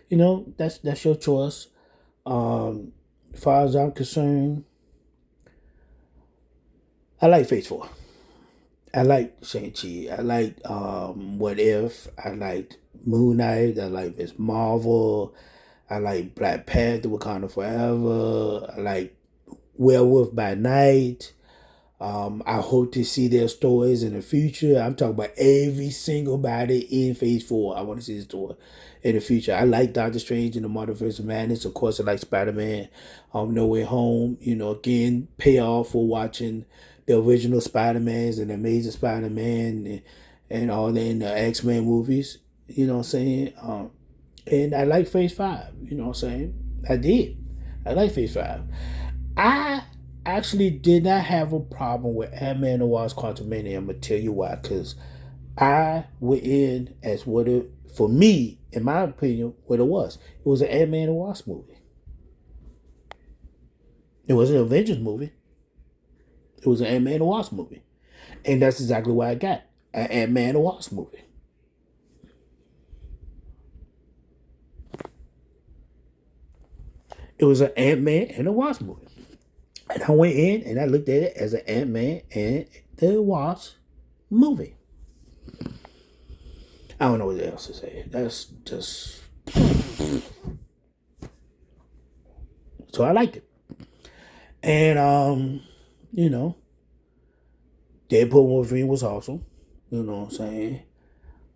you know, that's your choice. As far as I'm concerned, I like Phase 4. I like Shang-Chi. I like What If. I like Moon Knight. I like Miss Marvel. I like Black Panther, Wakanda Forever. I like Werewolf by Night. I hope to see their stories in the future. I'm talking about every single body in Phase 4. I want to see the story in the future. I like Doctor Strange in the Multiverse of Madness. Of course, I like Spider-Man, No Way Home. You know, again, payoff for watching the original Spider-Mans and the Amazing Spider-Man and all the X-Men movies. You know what I'm saying? And I like Phase 5. You know what I'm saying? I did. I like Phase 5. I actually did not have a problem with Ant-Man and the Wasp Quantumania. I'm going to tell you why. Because I went in as what it, for me, in my opinion, what it was. It was an Ant-Man and the Wasp movie. It wasn't an Avengers movie. It was an Ant-Man and the Wasp movie. And that's exactly what I got. An Ant-Man and the Wasp movie. It was an Ant-Man and the Wasp movie. And I went in and I looked at it as an Ant-Man and the Wasp movie. I don't know what else to say. That's just. So I liked it. And, you know, Deadpool Wolverine was awesome. You know what I'm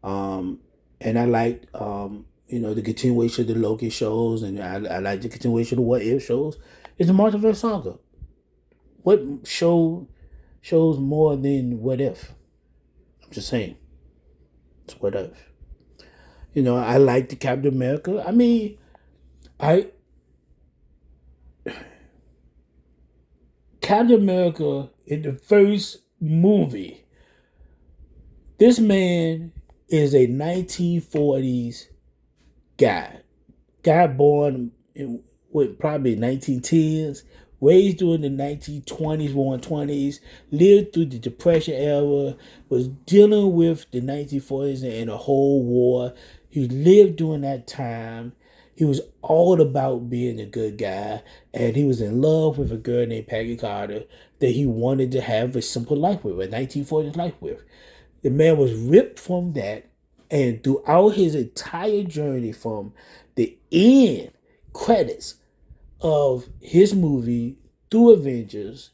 saying? And I liked, the continuation of the Loki shows, and I like the continuation of What If shows. It's the Multiverse Saga. What shows more than What If? I'm just saying. It's What If. You know, I like the Captain America. I mean, I Captain America in the first movie. This man is a 1940s guy born in what probably 1910s, raised during the 1920s, roaring 20s, lived through the Depression era, was dealing with the 1940s and the whole war. He lived during that time. He was all about being a good guy, and he was in love with a girl named Peggy Carter that he wanted to have a simple life with, a 1940s life with. The man was ripped from that, and throughout his entire journey from the end credits of his movie, through Avengers,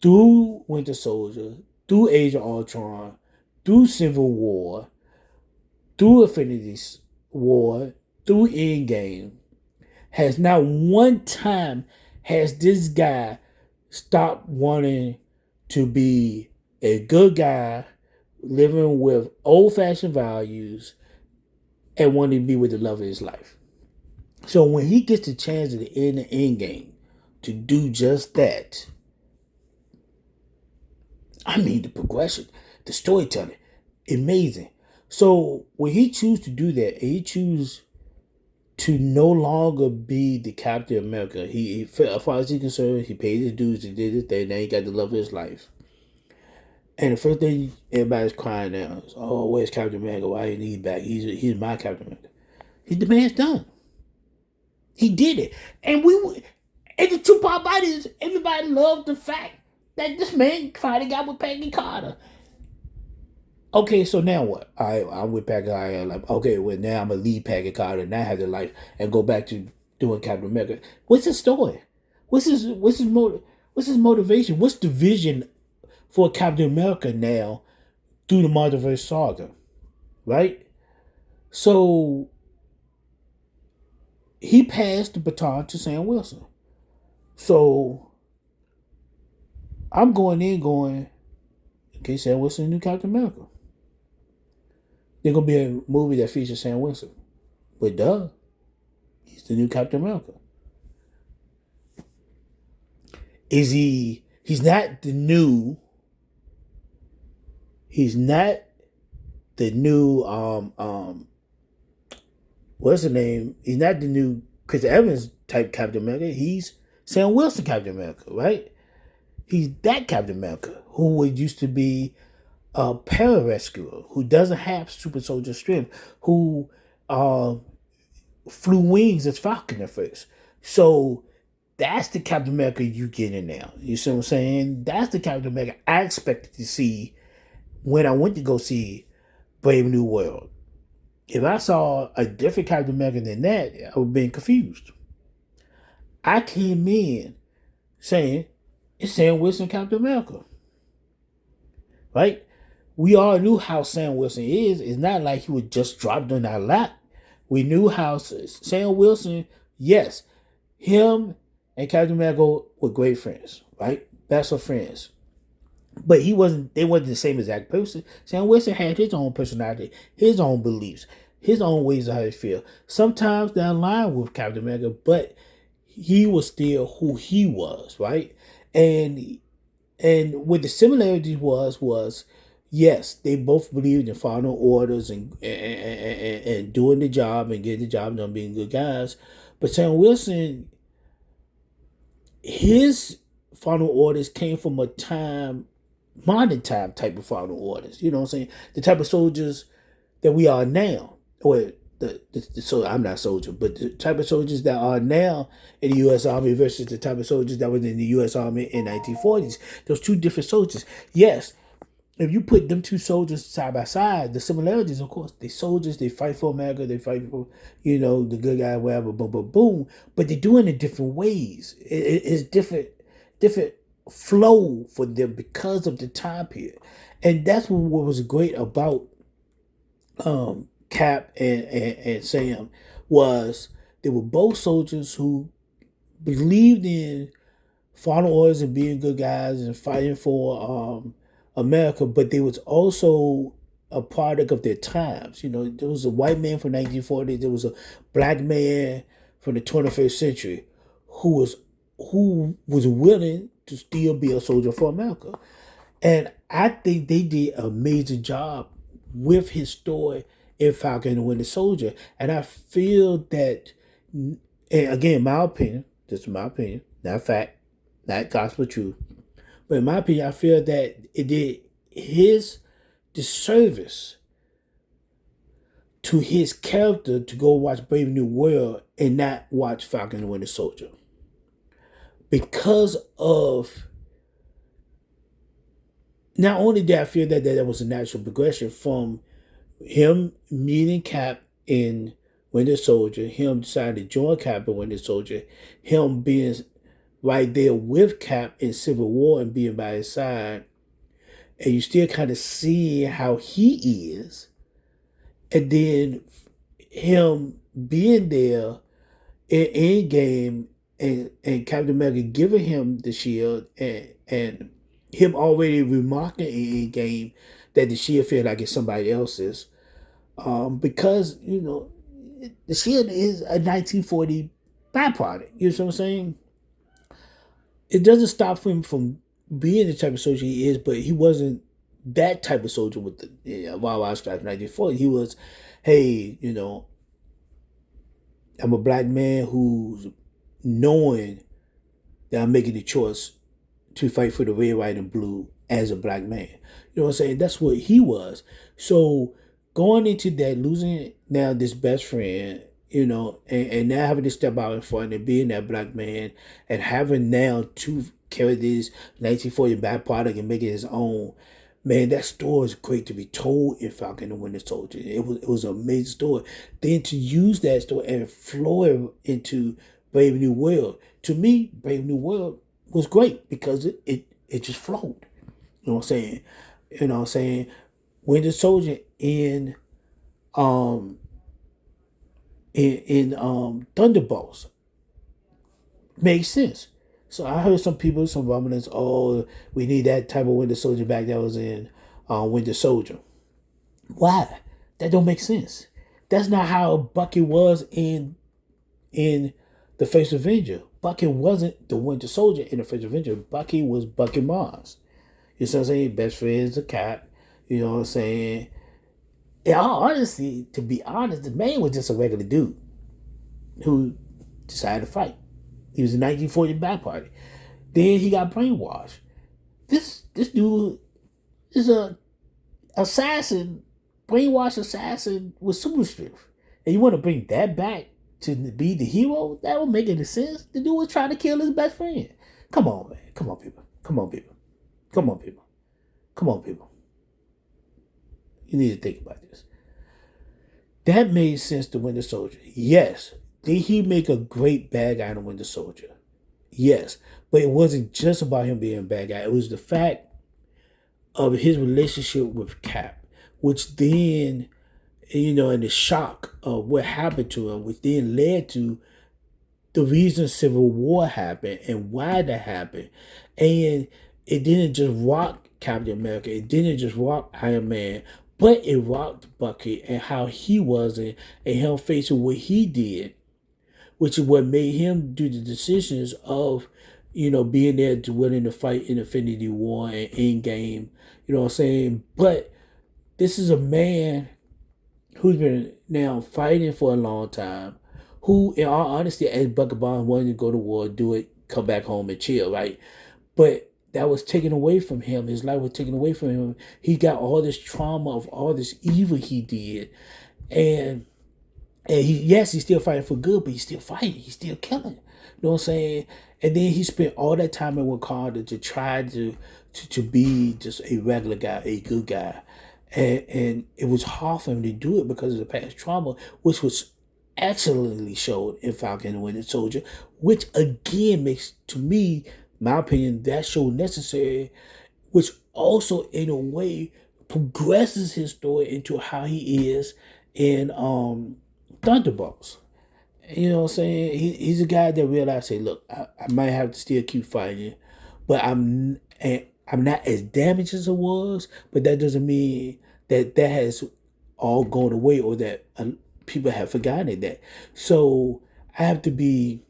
through Winter Soldier, through Age of Ultron, through Civil War, through Infinity War, through Endgame, has not one time has this guy stopped wanting to be a good guy, living with old-fashioned values, and wanting to be with the love of his life. So when he gets the chance at the end of Endgame to do just that, I mean the progression, the storytelling, amazing. So when he chooses to do that, he chooses to no longer be the Captain America. He as far as he's concerned, he paid his dues, he did his thing, now he got the love of his life. And the first thing everybody's crying now is, "Oh, where's Captain America? Why ain't he back? He's my Captain America." The man's done. He did it, and and the two part about it is everybody loved the fact that this man finally got with Peggy Carter. Okay, so now what? I'm with Peggy Carter. Like, okay, well now I'm gonna leave Peggy Carter and now have the life and go back to doing Captain America. What's his story? What's his motivation? What's the vision for Captain America now through the multiverse saga? Right? So he passed the baton to Sam Wilson. So I'm going, okay, Sam Wilson, new Captain America. There's gonna be a movie that features Sam Wilson. But duh, he's the new Captain America. Is he's not the new he's not the new what's the name? He's not the new Chris Evans type Captain America. He's Sam Wilson Captain America, right? He's that Captain America who used to be a pararescuer, who doesn't have super soldier strength, who uh, flew wings as Falcon at first. So that's the Captain America you get in now. You see what I'm saying? That's the Captain America I expected to see when I went to go see Brave New World. If I saw a different Captain America than that, I would have been confused. I came in saying it's Sam Wilson Captain America. Right? We all knew how Sam Wilson is. It's not like he was just dropped on our lap. We knew how Sam Wilson, yes, him and Captain America were great friends, right? Best of friends. But they wasn't the same exact person. Sam Wilson had his own personality, his own beliefs, his own ways of how he feel. Sometimes down line with Captain America, but he was still who he was, right? And what the similarities was yes, they both believed in following orders and doing the job and getting the job done, being good guys. But Sam Wilson, his final orders came from a time, modern time type of final orders. You know what I'm saying? The type of soldiers that we are now, or so I'm not soldier, but the type of soldiers that are now in the U.S. Army versus the type of soldiers that was in the U.S. Army in 1940s. Those two different soldiers. Yes, if you put them two soldiers side by side, the similarities, of course, they soldiers, they fight for America, they fight for, the good guy, whatever, boom, boom, boom. But they do it in different ways. It's different flow for them because of the time period. And that's what was great about Cap and Sam was they were both soldiers who believed in following orders and being good guys and fighting for America, but they was also a product of their times. There was a white man from 1940s, there was a black man from the 21st century who was willing to still be a soldier for America. And I think they did an amazing job with his story in Falcon and the Winter Soldier. And I feel that, and again, my opinion, this is my opinion, not fact, not gospel truth, but in my opinion, I feel that it did his disservice to his character to go watch Brave New World and not watch Falcon and the Winter Soldier. Because of, not only did I feel that was a natural progression from him meeting Cap in Winter Soldier, him deciding to join Cap in Winter Soldier, him being right there with Cap in Civil War and being by his side, and you still kind of see how he is, and then him being there in Endgame and Captain America giving him the shield and him already remarking in Endgame that the shield feel like it's somebody else's. Because the shield is a 1940 byproduct. You know what I'm saying? It doesn't stop him from being the type of soldier he is, but he wasn't that type of soldier with the Wild Wild Stripes 1940. He was, hey, I'm a black man who's knowing that I'm making the choice to fight for the red, white, and blue as a black man. You know what I'm saying? That's what he was. So going into that, losing now this best friend, and now having to step out in front and being that black man and having now to carry this 1940 back product and make it his own. Man, that story is great to be told in Falcon and Winter Soldier. It was an amazing story. Then to use that story and flow it into Brave New World. To me, Brave New World was great because it just flowed. You know what I'm saying? You know what I'm saying? Winter Soldier um in Thunderbolts makes sense. So I heard some rumblings, oh, we need that type of Winter Soldier back that was in Winter Soldier. Why? That don't make sense. That's not how Bucky was in the First Avenger. Bucky wasn't the Winter Soldier in the First Avenger. Bucky was Bucky Mars. You know what I'm saying? Best friend's a Cap. You know what I'm saying? In all honesty, to be honest, the man was just a regular dude who decided to fight. He was a 1940 back party. Then he got brainwashed. This dude is a assassin, brainwashed assassin with super strength. And you want to bring that back to be the hero? That would make any sense. The dude was trying to kill his best friend. Come on, man. Come on, people. Come on, people. Come on, people. Come on, people. You need to think about this. That made sense to Winter Soldier. Yes. Did he make a great bad guy in Winter Soldier? Yes. But it wasn't just about him being a bad guy. It was the fact of his relationship with Cap, which then, and the shock of what happened to him, which then led to the reason Civil War happened and why that happened. And it didn't just rock Captain America. It didn't just rock Iron Man, but it rocked Bucky and how he was and him facing what he did, which is what made him do the decisions of, being there to willing to fight in Infinity War and Endgame. You know what I'm saying? But this is a man who's been now fighting for a long time, who, in all honesty, as Bucky Barnes wanted to go to war, do it, come back home and chill, right? But that was taken away from him. His life was taken away from him. He got all this trauma of all this evil he did. And he's still fighting for good, but he's still fighting. He's still killing. You know what I'm saying? And then he spent all that time in Wakanda to try to be just a regular guy, a good guy. And it was hard for him to do it because of the past trauma, which was excellently showed in Falcon and Winter Soldier, which again makes, to me, my opinion, that show necessary, which also in a way progresses his story into how he is in Thunderbolts. You know what I'm saying? He's a guy that realized, say, look, I might have to still keep fighting, but I'm not as damaged as I was, but that doesn't mean that has all gone away or that people have forgotten that. So I have to be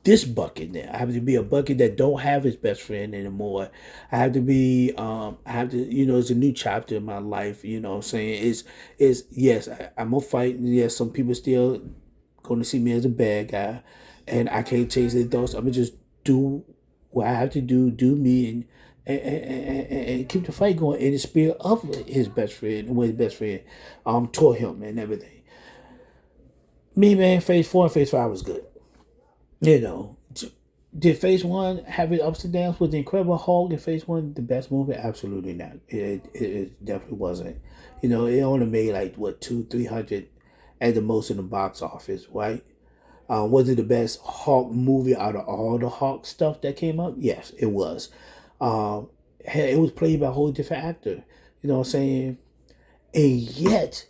this bucket now. I have to be a bucket that don't have his best friend anymore. I have to be it's a new chapter in my life, you know what I'm saying? It's yes, I'm gonna fight. Yes, some people still gonna see me as a bad guy and I can't change their thoughts. I'm gonna just do what I have to do me and keep the fight going in the spirit of his best friend and when his best friend taught him and everything. Me, man, phase 4 and phase 5 was good. You know, did Phase One have its ups and downs? Was the Incredible Hulk in Phase One the best movie? Absolutely not. It definitely wasn't. It only made like what 200-300 at the most in the box office, right? Was it the best Hulk movie out of all the Hulk stuff that came up? Yes, it was. It was played by a whole different actor. You know what I'm saying? And yet,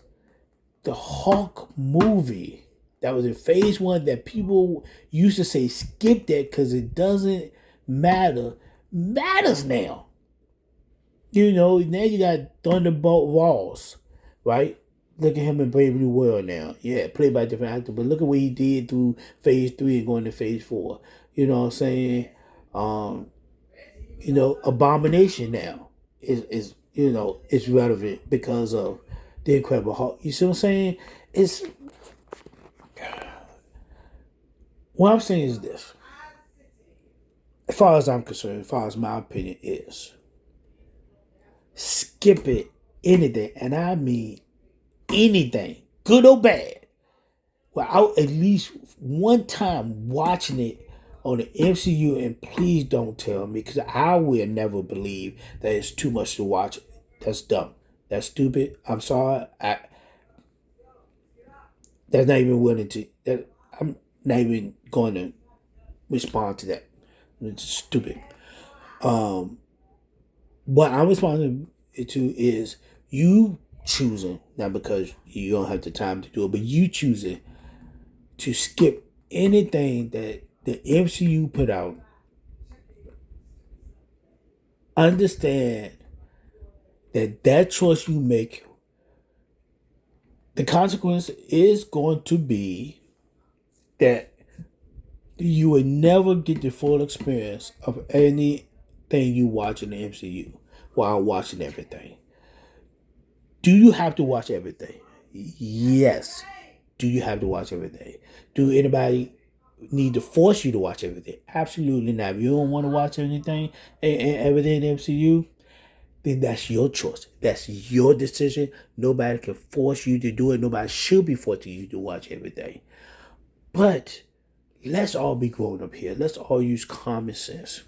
the Hulk movie that was in Phase One that people used to say skip that because it doesn't matters now. Now you got Thunderbolt Ross, right? Look at him in Brave New World now. Yeah, played by a different actor, but look at what he did through Phase 3 and going to Phase 4. You know what I'm saying? Abomination now is it's relevant because of the Incredible Hulk. You see what I'm saying? It's What I'm saying is this. As far as I'm concerned, as far as my opinion is, skipping anything, and I mean anything, good or bad, without at least one time watching it on the MCU. And please don't tell me, because I will never believe that it's too much to watch. That's dumb. That's stupid. I'm sorry. That's not even willing to. I'm not even going to respond to that. It's stupid. What I'm responding to is you choosing, not because you don't have the time to do it, but you choosing to skip anything that the MCU put out. Understand that choice you make, the consequence is going to be that you will never get the full experience of anything you watch in the MCU while watching everything. Do you have to watch everything? Yes. Do you have to watch everything? Do anybody need to force you to watch everything? Absolutely not. If you don't want to watch anything and everything in the MCU, then that's your choice. That's your decision. Nobody can force you to do it. Nobody should be forcing you to watch everything. But let's all be grown up here. Let's all use common sense.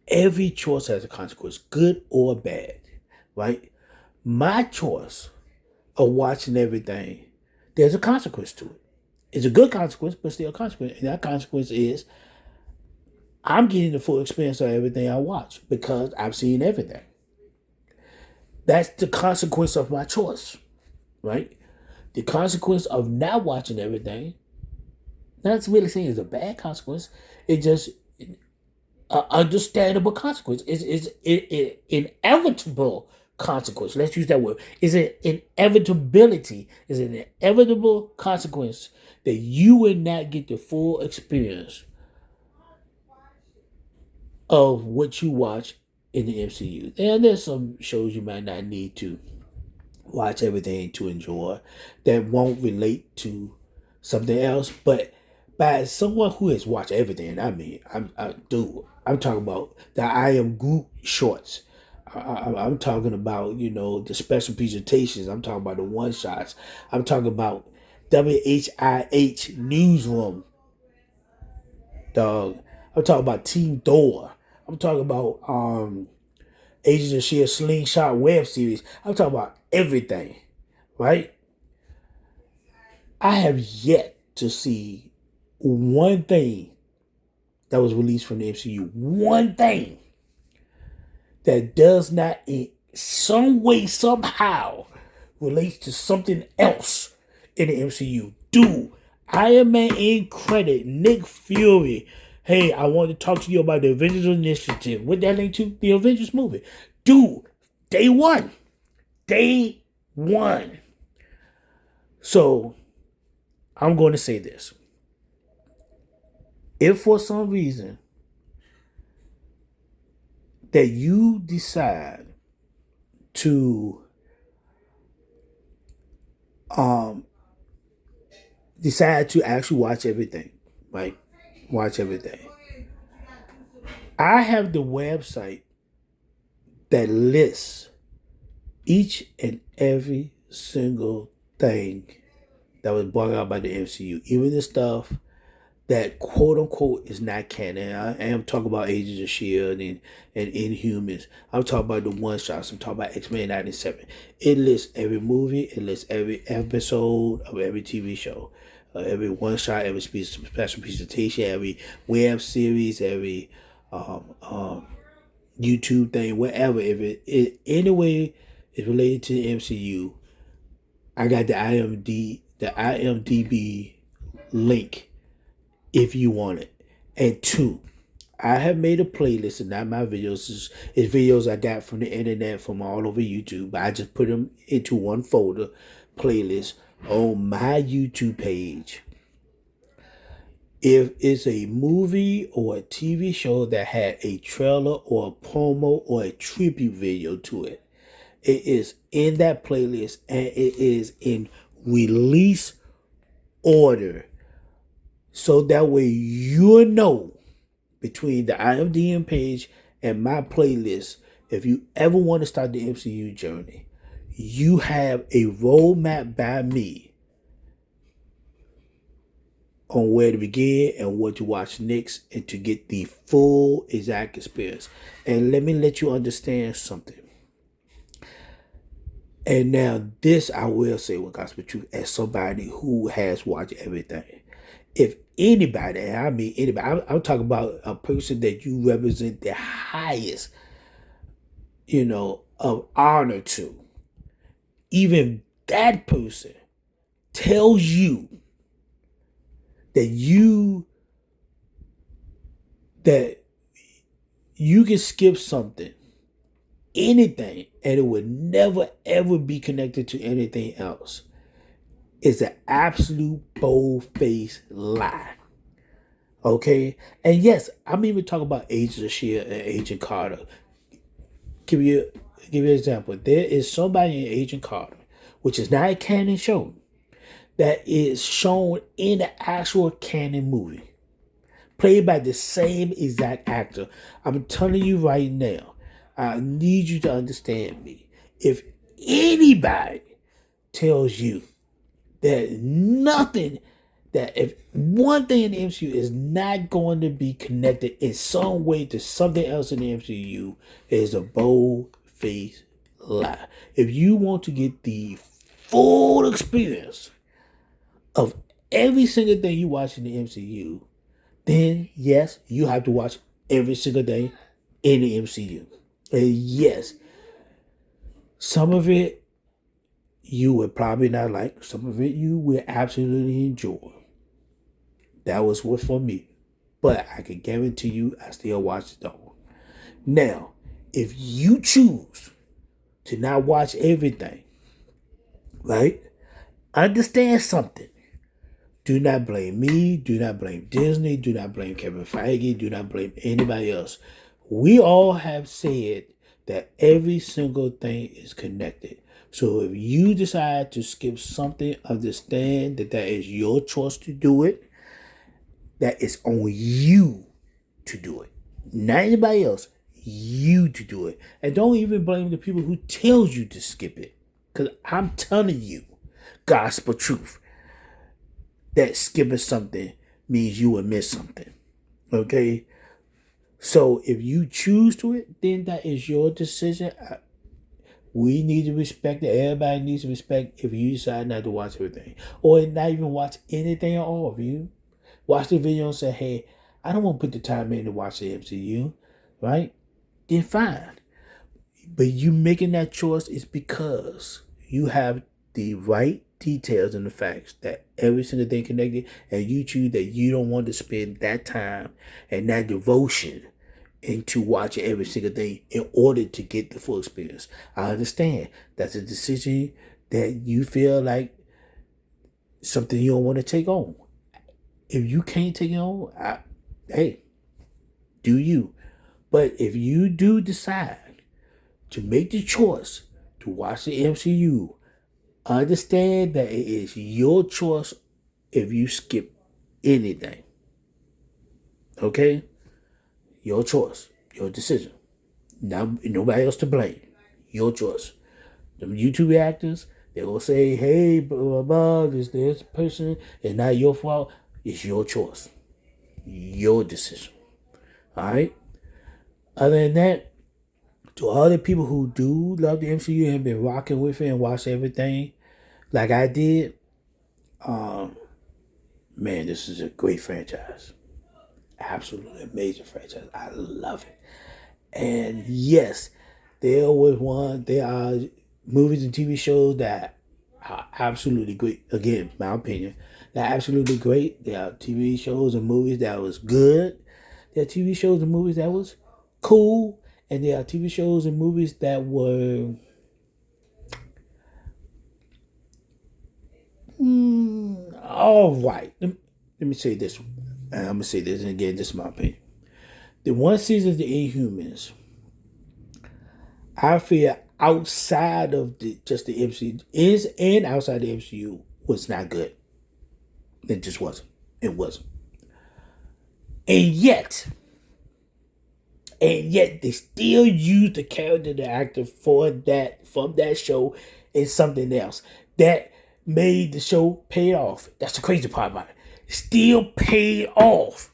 Every choice has a consequence, good or bad, right? My choice of watching everything, there's a consequence to it. It's a good consequence, but still a consequence. And that consequence is I'm getting the full experience of everything I watch because I've seen everything. That's the consequence of my choice, right? The consequence of not watching everything, not really saying it's a bad consequence. It's just an understandable consequence. It's inevitable consequence. Let's use that word. Is it inevitability? Is it an inevitable consequence that you will not get the full experience of what you watch in the MCU? And there's some shows you might not need to watch everything to enjoy that won't relate to something else, but by someone who has watched everything, I mean, I'm talking about the I Am Groot shorts. I'm talking about, the special presentations. I'm talking about the one shots. I'm talking about WHIH newsroom, dog. I'm talking about Team Thor. I'm talking about Agents of Shield Slingshot web series. I'm talking about everything, right? I have yet to see one thing that was released from the MCU. One thing that does not in some way, somehow relates to something else in the MCU. Dude, Iron Man in credit, Nick Fury. Hey, I want to talk to you about the Avengers Initiative. What that link to? The Avengers movie. Dude, day one. Day one. So, I'm going to say this. If for some reason that you to um decide to actually watch everything, right? Watch everything. I have the website that lists each and every single thing that was brought out by the MCU, even the stuff that quote unquote is not canon. I am talking about Agents of Shield and Inhumans. I'm talking about the one shots. I'm talking about X-Men 97. It lists every movie. It lists every episode of every TV show, every one shot, every special presentation, every web series, every YouTube thing, whatever. If it anyway is related to the MCU, I got the IMDb link if you want it. And two, I have made a playlist, and not my videos. It's videos I got from the internet from all over YouTube. But I just put them into one folder playlist on my YouTube page. If it's a movie or a TV show that had a trailer or a promo or a tribute video to it, it is in that playlist and it is in release order. So that way you know between the IMDb page and my playlist If you ever want to start the MCU journey, you have a roadmap by me on where to begin and what to watch next and to get the full exact experience. And let me let you understand something. And now this I will say with gospel truth as somebody who has watched everything. If anybody, and I mean anybody, I'm talking about a person that you represent the highest, of honor to, even that person tells you that that you can skip something, anything, and it would never ever be connected to anything else, is an absolute bold-faced lie. Okay? And yes, I'm even talking about Agents of Shield and Agent Carter. Give you an example. There is somebody in Agent Carter, which is not a canon show, that is shown in the actual canon movie, played by the same exact actor. I'm telling you right now, I need you to understand me. If anybody tells you that nothing, that if one thing in the MCU is not going to be connected in some way to something else in the MCU, it is a bold-faced lie. If you want to get the full experience of every single thing you watch in the MCU, then yes, you have to watch every single thing in the MCU. And yes, some of it you would probably not like, some of it you will absolutely enjoy. That was what for me. But I can guarantee you I still watch it all. Now, if you choose to not watch everything, right? Understand something. Do not blame me. Do not blame Disney. Do not blame Kevin Feige. Do not blame anybody else. We all have said that every single thing is connected. So if you decide to skip something, understand that that is your choice to do it. That is on you to do it. Not anybody else. You to do it. And don't even blame the people who tells you to skip it. Because I'm telling you, gospel truth, that skipping something means you will miss something. Okay? So if you choose to it, then that is your decision. We need to respect it. Everybody needs to respect if you decide not to watch everything. Or not even watch anything at all. If you watch the video and say, hey, I don't want to put the time in to watch the MCU, right? Then fine. But you making that choice is because you have the right details and the facts that every single thing connected, and you choose that you don't want to spend that time and that devotion into watching every single thing in order to get the full experience. I understand that's a decision that you feel like something you don't want to take on. If you can't take it on, hey, do you. But if you do decide to make the choice to watch the MCU, understand that it is your choice if you skip anything. Okay? Your choice. Your decision. Now, nobody else to blame. Your choice. The YouTube actors, they will say, hey, blah, blah, blah, this person, it's not your fault. It's your choice. Your decision. Alright? Other than that, to all the people who do love the MCU and have been rocking with it and watch everything like I did, man, this is a great franchise. Absolutely amazing franchise. I love it. And yes, there are movies and TV shows that are absolutely great. Again, my opinion, they're absolutely great. There are TV shows and movies that was good. There are TV shows and movies that was cool. And there are TV shows and movies that were all right. Let me say this. And I'm going to say this, and again, this is my opinion. The one season of the Inhumans, I feel outside of just the MCU, is and outside the MCU, was not good. It just wasn't. It wasn't. And yet, and yet they still use the character, the actor for that from that show in something else that made the show pay off. That's the crazy part about it. Still paid off.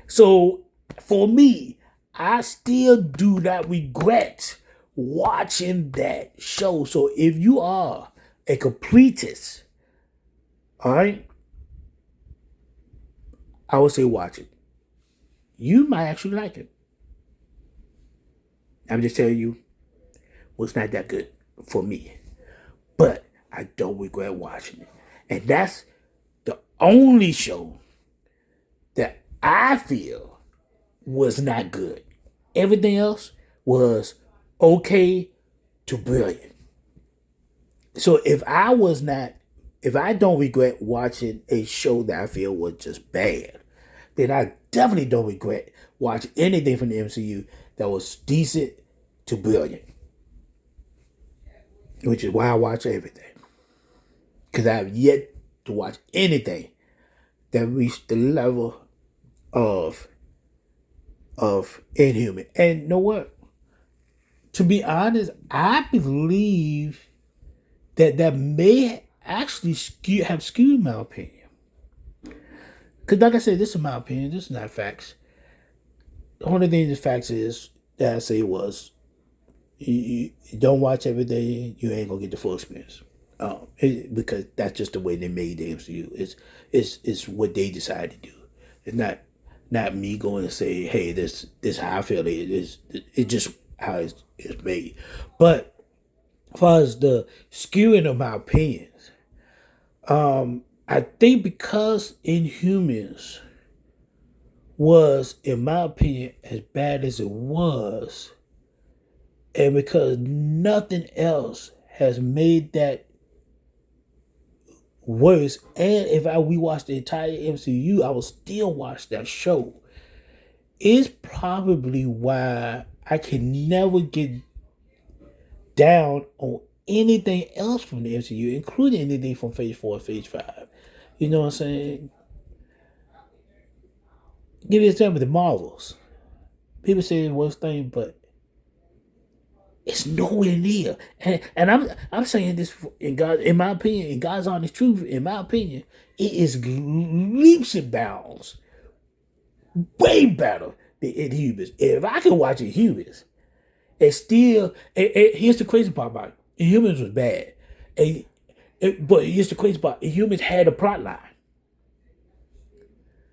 So for me, I still do not regret watching that show. So if you are a completist, all right, I would say watch it. You might actually like it. I'm just telling you, was not that good for me. But I don't regret watching it. And that's the only show that I feel was not good. Everything else was okay to brilliant. So if I don't regret watching a show that I feel was just bad, then I definitely don't regret watching anything from the MCU that was decent to brilliant. Which is why I watch everything. Because I have yet to watch anything that reached the level of Inhuman. And you know what? To be honest, I believe that may actually have skewed my opinion. Because like I said, this is my opinion. This is not facts. The only thing the facts is that I say was you don't watch everything, you ain't gonna get the full experience. Because that's just the way they made the MCU. It's what they decided to do. It's not me going to say, hey, this how I feel it is. It's just how it's made. But as far as the skewing of my opinions, I think because Inhumans was, in my opinion, as bad as it was, and because nothing else has made that worse, and if we watched the entire MCU, I would still watch that show, is probably why I can never get down on anything else from the MCU, including anything from Phase 4 and Phase 5. You know what I'm saying? Give you an example, the Marvels. People say it's the worst thing, but it's nowhere near. And I'm saying this in my opinion, in God's honest truth, in my opinion, it is leaps and bounds way better than Inhumans. If I can watch Inhumans, it's still. Here's the crazy part about it: Inhumans was bad, but here's the crazy part: Inhumans had a plot line.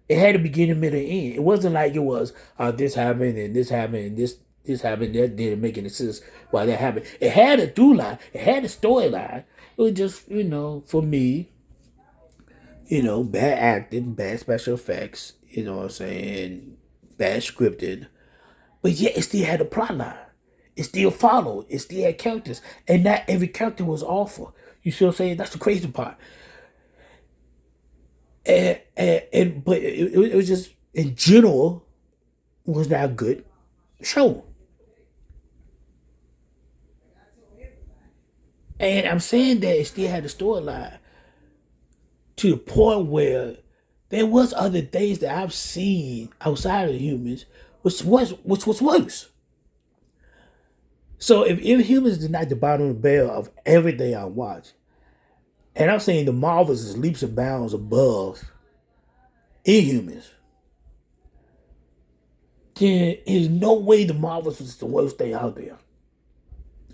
It had a beginning, middle, and end. It wasn't like it was this happened and this happened and this happened. That didn't make any sense why that happened. It had a through line. It had a storyline. It was just for me, bad acting, bad special effects. You know what I'm saying? Bad scripting. But yet it still had a plot line. It still followed. It still had characters, and not every character was awful. You see what I'm saying? That's the crazy part. But it was just in general was not a good show. And I'm saying that it still had a storyline to the point where there was other things that I've seen outside of Humans, which was worse. So if Humans is not the bottom of the barrel of everything I watch, and I'm saying the Marvels is leaps and bounds above Inhumans, then there's no way the Marvels was the worst thing out there.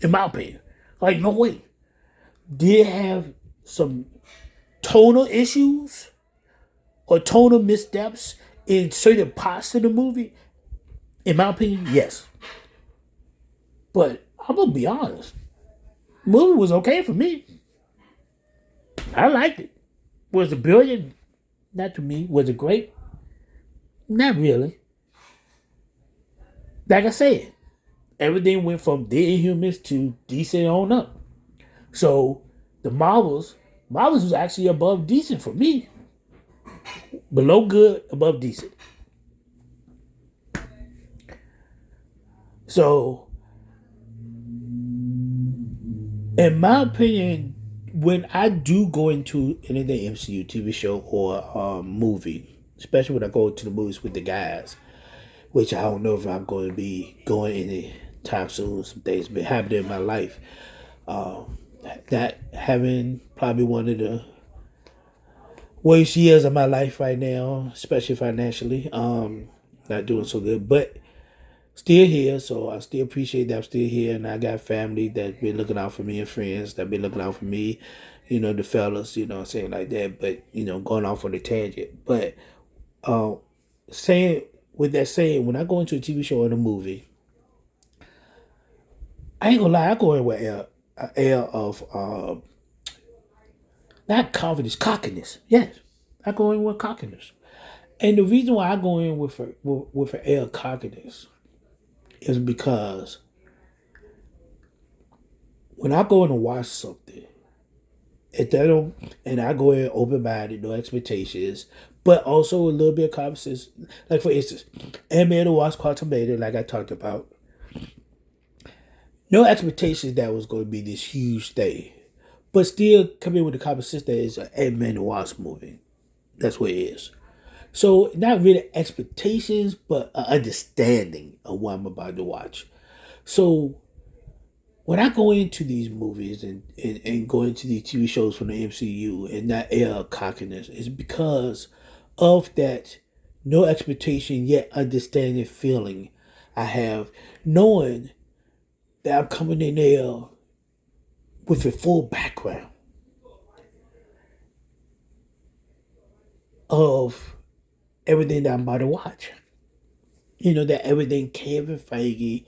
In my opinion. Like, no way. Did have some tonal issues or tonal missteps in certain parts of the movie? In my opinion, yes. But I'm gonna be honest. The movie was okay for me. I liked it. Was it brilliant? Not to me. Was it great? Not really. Like I said, everything went from the Inhumans to decent on up. So the Marvels was actually above decent for me. Below good, above decent. So, in my opinion, when I do go into anything MCU TV show or movie, especially when I go to the movies with the guys, which I don't know if I'm going to be going any time soon. Some things been happening in my life. Um, that having probably one of the worst years of my life right now, especially financially. Not doing so good, but still here. So I still appreciate that I'm still here, and I got family that been looking out for me and friends that been looking out for me. The fellas, saying like that. But going off on a tangent. But uh, saying with that saying, when I go into a TV show or a movie, I ain't gonna lie, I go in with air of not confidence, cockiness. Yes, I go in with cockiness. And the reason why I go in with an air of cockiness is because when I go in to watch something, if they don't, and I go in open minded, no expectations, but also a little bit of confidence. Like for instance, Ant-Man and Wasp Quantumania, like I talked about, no expectations that was going to be this huge thing, but still come in with the common sense that it's an Ant-Man and Wasp movie. That's what it is. So not really expectations, but an understanding of what I'm about to watch. So when I go into these movies and go into these TV shows from the MCU and that air of cockiness, it's because of that no expectation yet understanding feeling I have, knowing that I'm coming in there with a full background of everything that I'm about to watch. That everything Kevin Feige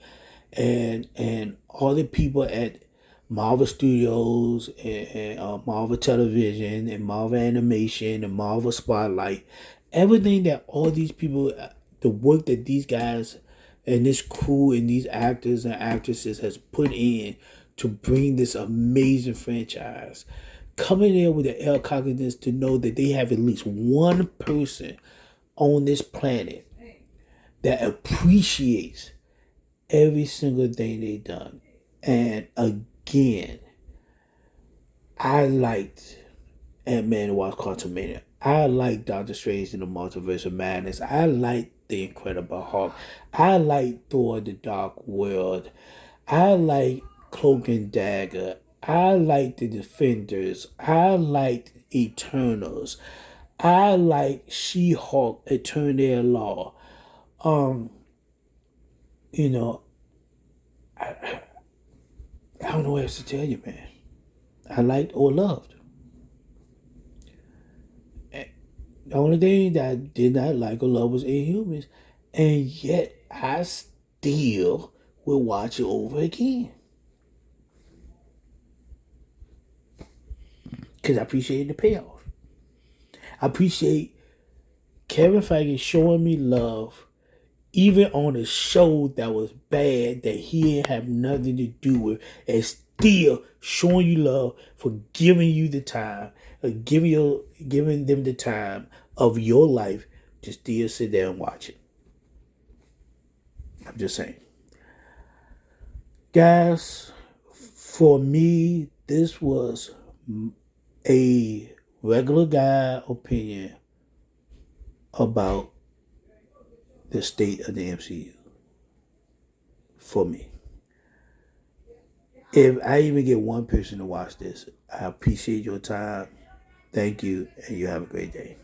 and all the people at Marvel Studios and Marvel Television and Marvel Animation and Marvel Spotlight, everything that all these people, the work that these guys and this crew and these actors and actresses has put in to bring this amazing franchise, coming in with the air cockiness to know that they have at least one person on this planet that appreciates every single thing they done. And again, I liked Ant-Man and Wasp Quantumania. I liked Doctor Strange in the Multiverse of Madness. I liked The Incredible Hulk. I liked Thor the Dark World. I liked Cloak and Dagger. I liked The Defenders. I liked Eternals. I liked She-Hulk, Eternal Law. Um, you know, I don't know what else to tell you, man. I liked or loved. The only thing that I did not like or love was Inhumans, and yet I still will watch it over again because I appreciate the payoff. I appreciate Kevin Feige showing me love, even on a show that was bad that he didn't have nothing to do with, and still showing you love for giving you the time, giving them the time of your life to still sit there and watch it. I'm just saying. Guys, for me, this was a regular guy opinion about the state of the MCU for me. If I even get one person to watch this, I appreciate your time. Thank you, and you have a great day.